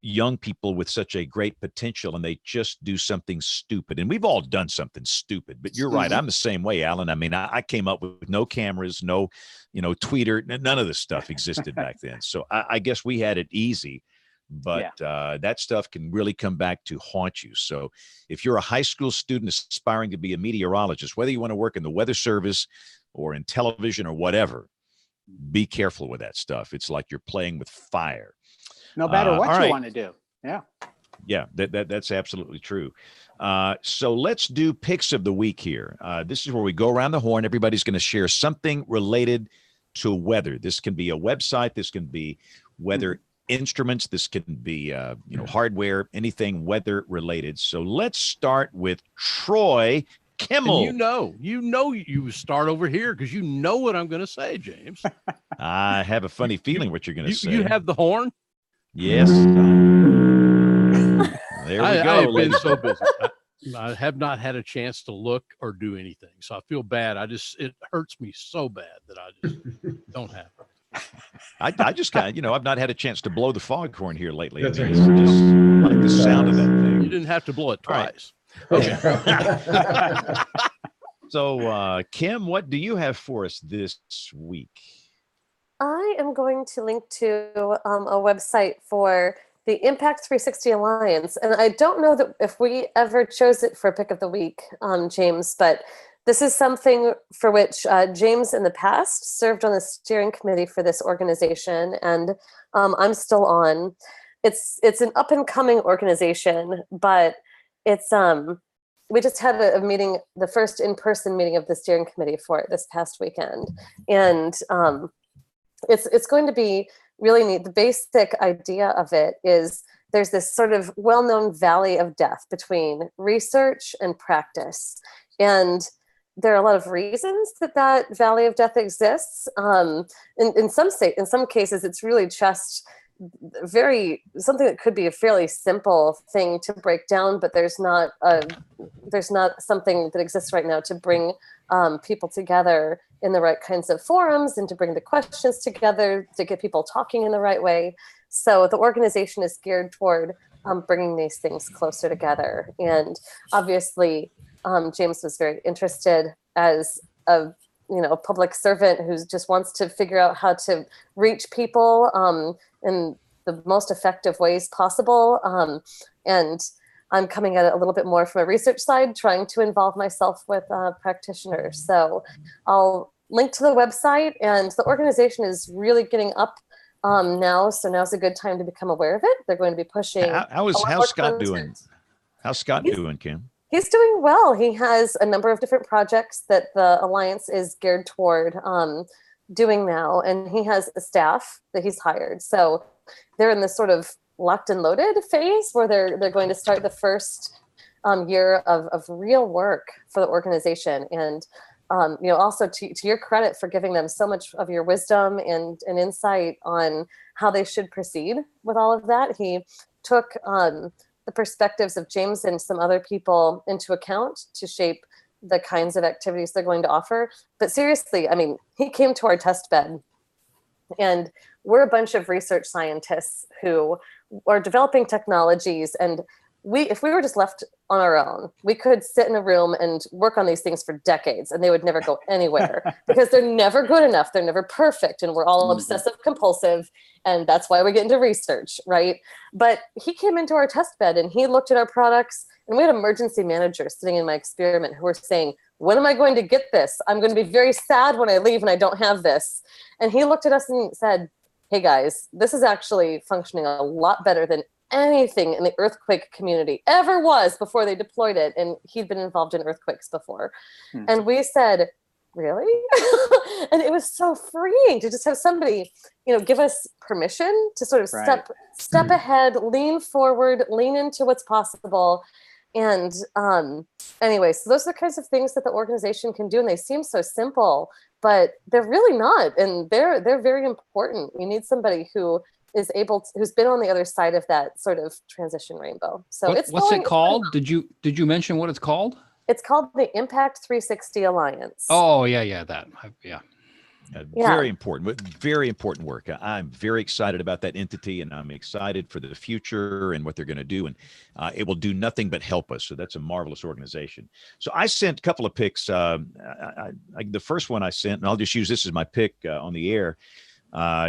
young people with such a great potential, and they just do something stupid. And we've all done something stupid, but you're right. I'm the same way, Alan. I mean, I came up with no cameras, no, tweeter, none of this stuff existed back then. So I guess we had it easy. But that stuff can really come back to haunt you. So if you're a high school student aspiring to be a meteorologist, whether you want to work in the weather service or in television or whatever, be careful with that stuff. It's like you're playing with fire. No matter what you want to do. Yeah. Yeah, that's absolutely true. So let's do picks of the week here. This is where we go around the horn. Everybody's going to share something related to weather. This can be a website. This can be weather instruments. This can be, hardware, anything weather related. So let's start with Troy Kimmel. And you start over here because you know what I'm going to say, James. I have a funny feeling what you're going to say. You have the horn? Yes. There we go. I've been so busy. I have not had a chance to look or do anything. So I feel bad. It hurts me so bad that I just don't have it. I just kind of, I've not had a chance to blow the foghorn here lately. It's just like the sound of that thing. You didn't have to blow it twice. Right. Okay. So, Kim, what do you have for us this week? I am going to link to a website for the Impact 360 Alliance. And I don't know that if we ever chose it for a pick of the week, James, but this is something for which James in the past served on the steering committee for this organization, and I'm still on. It's an up and coming organization, but it's we just had a meeting, the first in-person meeting of the steering committee for it this past weekend, and it's going to be really neat. The basic idea of it is there's this sort of well-known valley of death between research and practice, and there are a lot of reasons that valley of death exists. In some cases, it's really just something that could be a fairly simple thing to break down, but there's not something that exists right now to bring people together in the right kinds of forums and to bring the questions together to get people talking in the right way. So the organization is geared toward bringing these things closer together. And obviously, James was very interested as a public servant who just wants to figure out how to reach people in the most effective ways possible. And I'm coming at it a little bit more from a research side, trying to involve myself with practitioners. So I'll link to the website, and the organization is really getting up now. So now's a good time to become aware of it. They're going to be pushing. How's Scott doing? How's Scott doing, Kim? He's doing well. He has a number of different projects that the Alliance is geared toward doing now. And he has a staff that he's hired. So they're in this sort of locked and loaded phase where they're going to start the first year of real work for the organization. And also to your credit for giving them so much of your wisdom and insight on how they should proceed with all of that. He took the perspectives of James and some other people into account to shape the kinds of activities they're going to offer. But seriously, I mean, he came to our test bed, and we're a bunch of research scientists who are developing technologies, and if we were just left on our own, we could sit in a room and work on these things for decades and they would never go anywhere because they're never good enough. They're never perfect. And we're all obsessive compulsive. And that's why we get into research, right? But he came into our test bed and he looked at our products, and we had emergency managers sitting in my experiment who were saying, when am I going to get this? I'm going to be very sad when I leave and I don't have this. And he looked at us and said, hey guys, this is actually functioning a lot better than anything in the earthquake community ever was before they deployed it. And he'd been involved in earthquakes before. And we said, really? And it was so freeing to just have somebody, give us permission to sort of step ahead, lean forward, lean into what's possible. And anyway, so those are the kinds of things that the organization can do. And they seem so simple, but they're really not. And they're very important. We need somebody who's been on the other side of that sort of transition rainbow. So what's it called? Did you mention what it's called? It's called the Impact 360 Alliance. Oh yeah. Very important work. I'm very excited about that entity, and I'm excited for the future and what they're going to do. And it will do nothing but help us. So that's a marvelous organization. So I sent a couple of picks. The first one I sent, and I'll just use this as my pick on the air.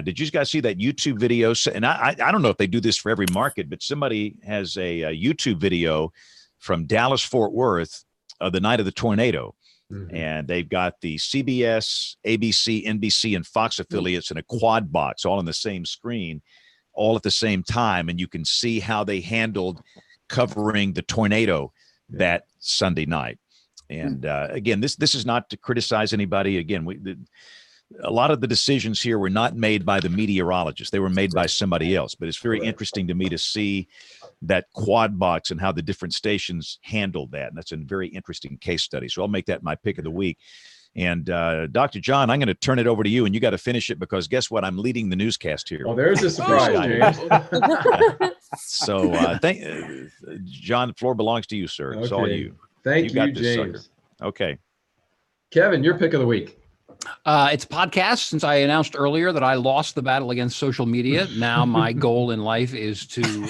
Did you guys see that YouTube video? And I don't know if they do this for every market, but somebody has a YouTube video from Dallas, Fort Worth of the night of the tornado. Mm-hmm. And they've got the CBS, ABC, NBC, and Fox affiliates in a quad box all on the same screen, all at the same time. And you can see how they handled covering the tornado that Sunday night. And again, this is not to criticize anybody. Again, a lot of the decisions here were not made by the meteorologists. They were made by somebody else. But it's very interesting to me to see that quad box and how the different stations handled that. And that's a very interesting case study. So I'll make that my pick of the week. And Dr. John, I'm going to turn it over to you, and you got to finish it because guess what? I'm leading the newscast here. Oh, there's a surprise, James. So John, the floor belongs to you, sir. It's all you. Thank you, James. Okay. Kevin, your pick of the week. It's a podcast. Since I announced earlier that I lost the battle against social media, now my goal in life is to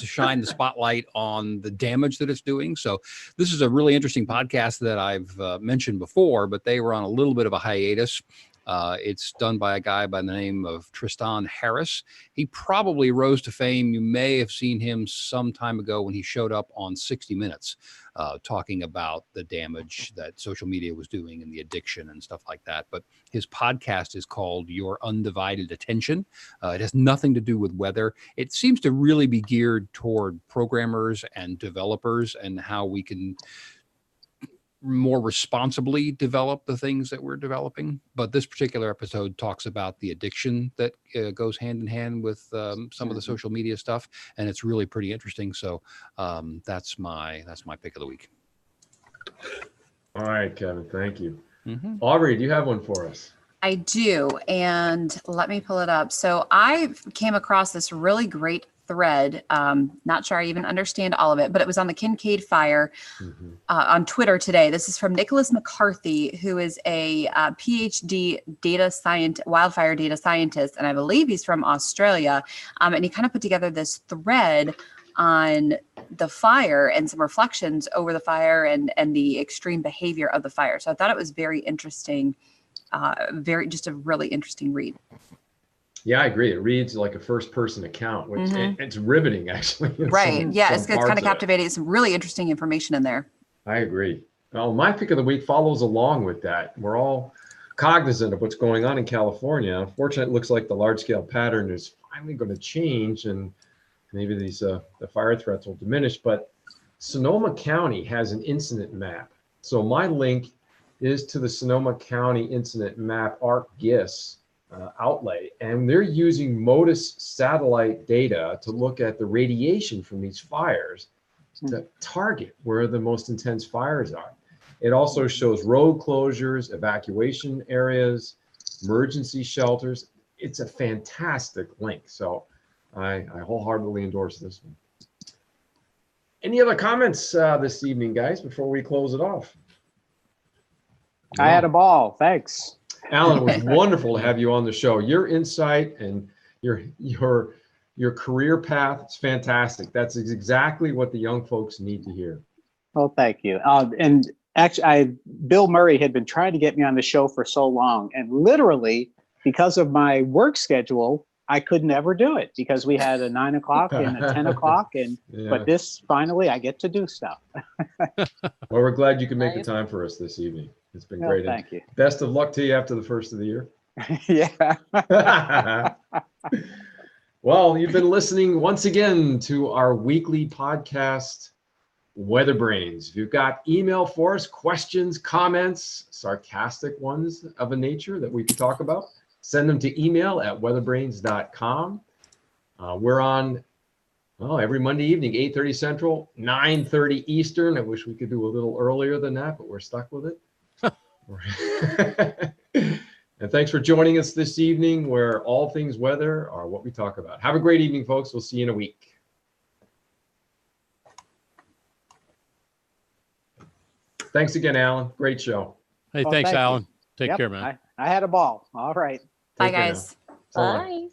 shine the spotlight on the damage that it's doing. So this is a really interesting podcast that I've mentioned before, but they were on a little bit of a hiatus. It's done by a guy by the name of Tristan Harris. He probably rose to fame. You may have seen him some time ago when he showed up on 60 Minutes, talking about the damage that social media was doing and the addiction and stuff like that. But his podcast is called Your Undivided Attention. It has nothing to do with weather. It seems to really be geared toward programmers and developers and how we can more responsibly develop the things that we're developing. But this particular episode talks about the addiction that goes hand in hand with some of the social media stuff, and it's really pretty interesting. So that's my pick of the week. All right, Kevin, thank you. Mm-hmm. Aubrey, do you have one for us? I do, and let me pull it up. So I came across this really great thread. Not sure I even understand all of it, but it was on the Kincaid fire on Twitter today. This is from Nicholas McCarthy, who is a PhD wildfire data scientist, and I believe he's from Australia. And he kind of put together this thread on the fire and some reflections over the fire and the extreme behavior of the fire. So I thought it was very interesting, just a really interesting read. Yeah, I agree. It reads like a first-person account, which it's riveting, actually. Right. It's kind of captivating. Some really interesting information in there. I agree. Well, my pick of the week follows along with that. We're all cognizant of what's going on in California. Unfortunately, it looks like the large-scale pattern is finally going to change, and maybe these the fire threats will diminish. But Sonoma County has an incident map. So my link is to the Sonoma County incident map ArcGIS outlay, and they're using MODIS satellite data to look at the radiation from these fires to target where the most intense fires are. It also shows road closures, evacuation areas, emergency shelters. It's a fantastic link. So I wholeheartedly endorse this one. Any other comments this evening, guys, before we close it off? I had a ball. Thanks. Alan, it was wonderful to have you on the show. Your insight and your career path is fantastic. That's exactly what the young folks need to hear. Well, thank you. And actually, Bill Murray had been trying to get me on the show for so long, and literally because of my work schedule, I could never do it because we had a 9 o'clock and a 10 o'clock, and but this finally I get to do stuff. Well, we're glad you could make the time for us this evening. It's been great. Thank you. Best of luck to you after the first of the year. Yeah. Well, you've been listening once again to our weekly podcast, WeatherBrains. If you've got email for us, questions, comments, sarcastic ones of a nature that we can talk about, send them to email at weatherbrains.com. We're on every Monday evening, 8:30 Central, 9:30 Eastern. I wish we could do a little earlier than that, but we're stuck with it. And thanks for joining us this evening, where all things weather are what we talk about. Have a great evening, folks. We'll see you in a week. Thanks again, Alan. Great show. Hey, thanks, Alan. Take care, man. I had a ball. All right. Bye, guys. Bye.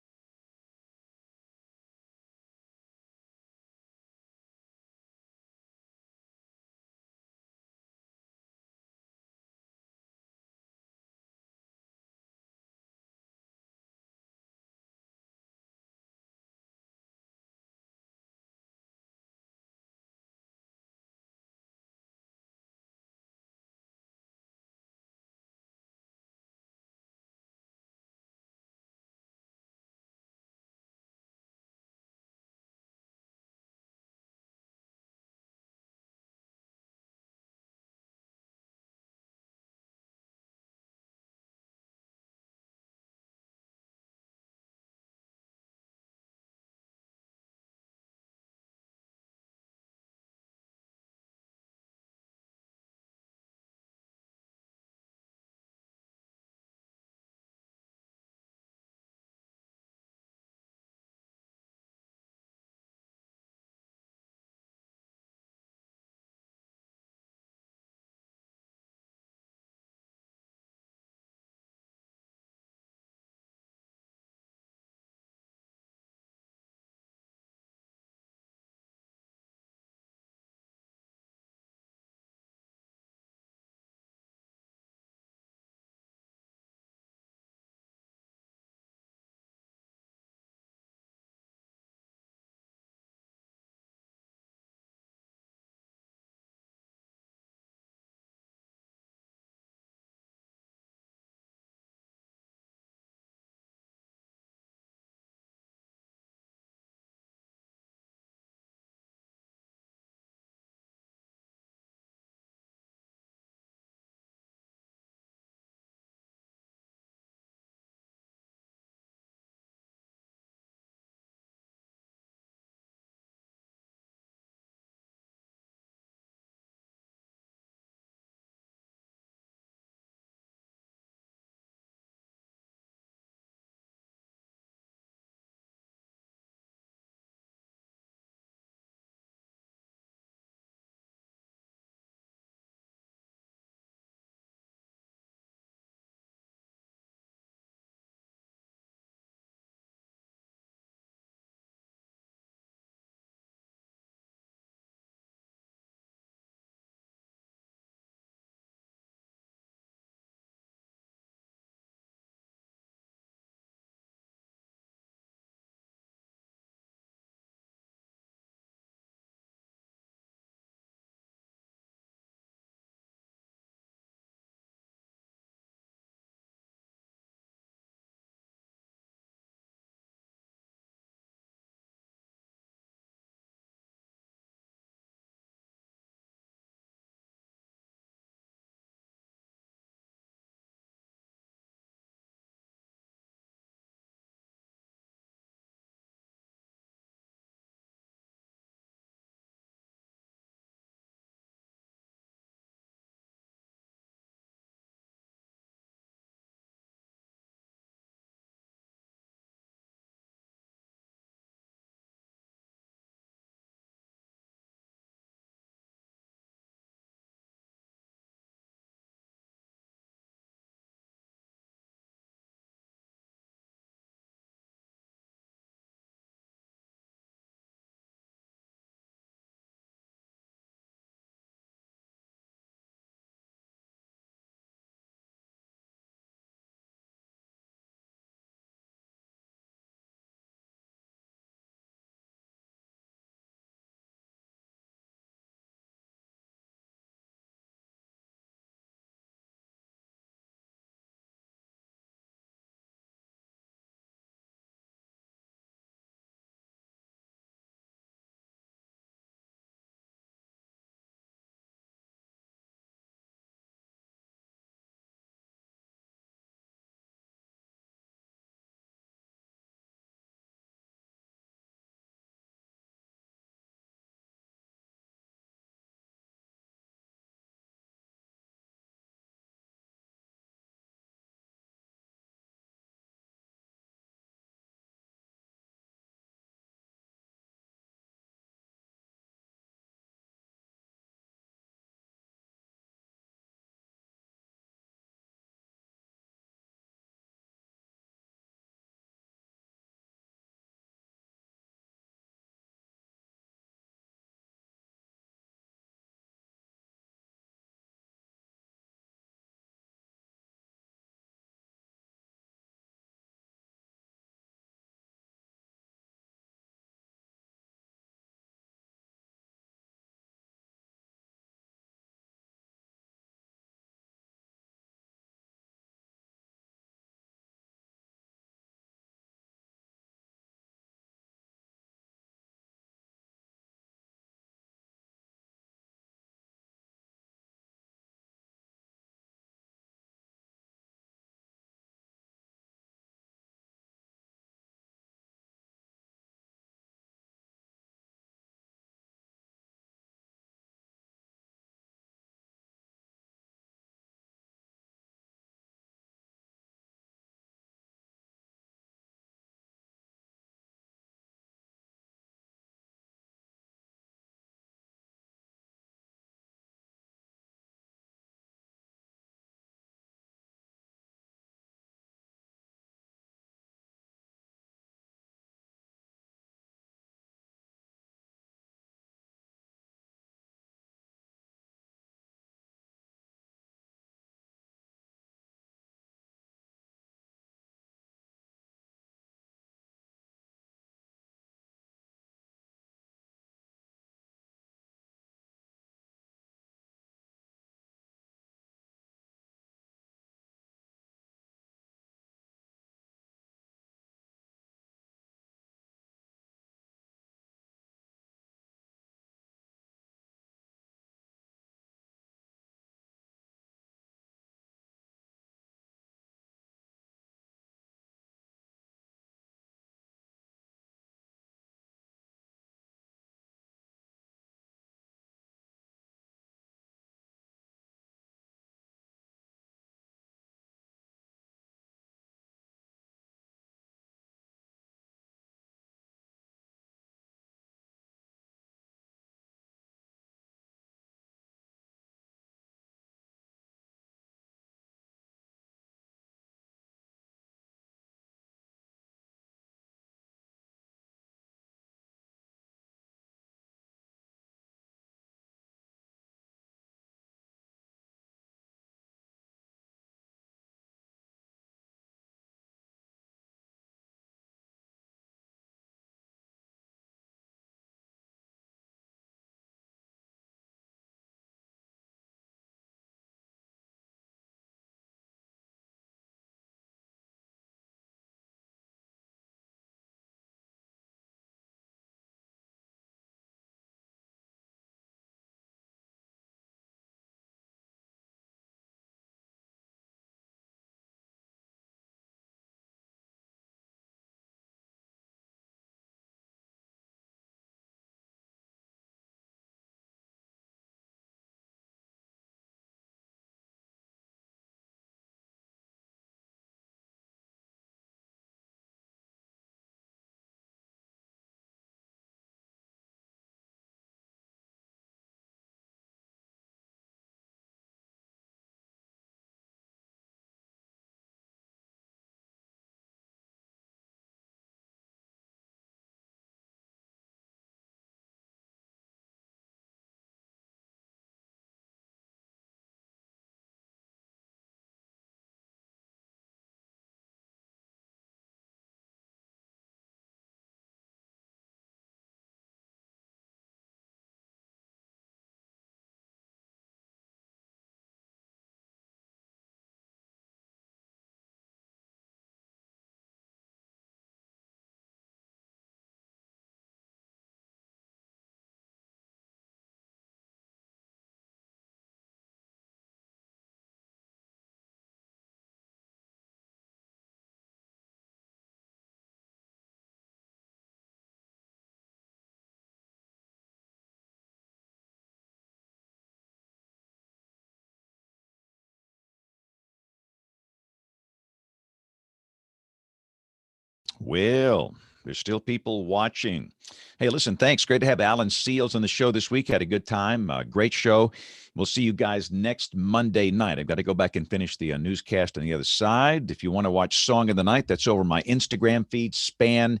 Well, there's still people watching. Hey, listen, thanks. Great to have Alan Seals on the show this week. Had a good time. Great show. We'll see you guys next Monday night. I've got to go back and finish the newscast on the other side. If you want to watch Song of the Night, that's over my Instagram feed, Span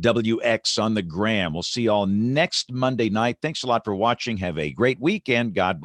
WX on the gram. We'll see you all next Monday night. Thanks a lot for watching. Have a great weekend. God bless.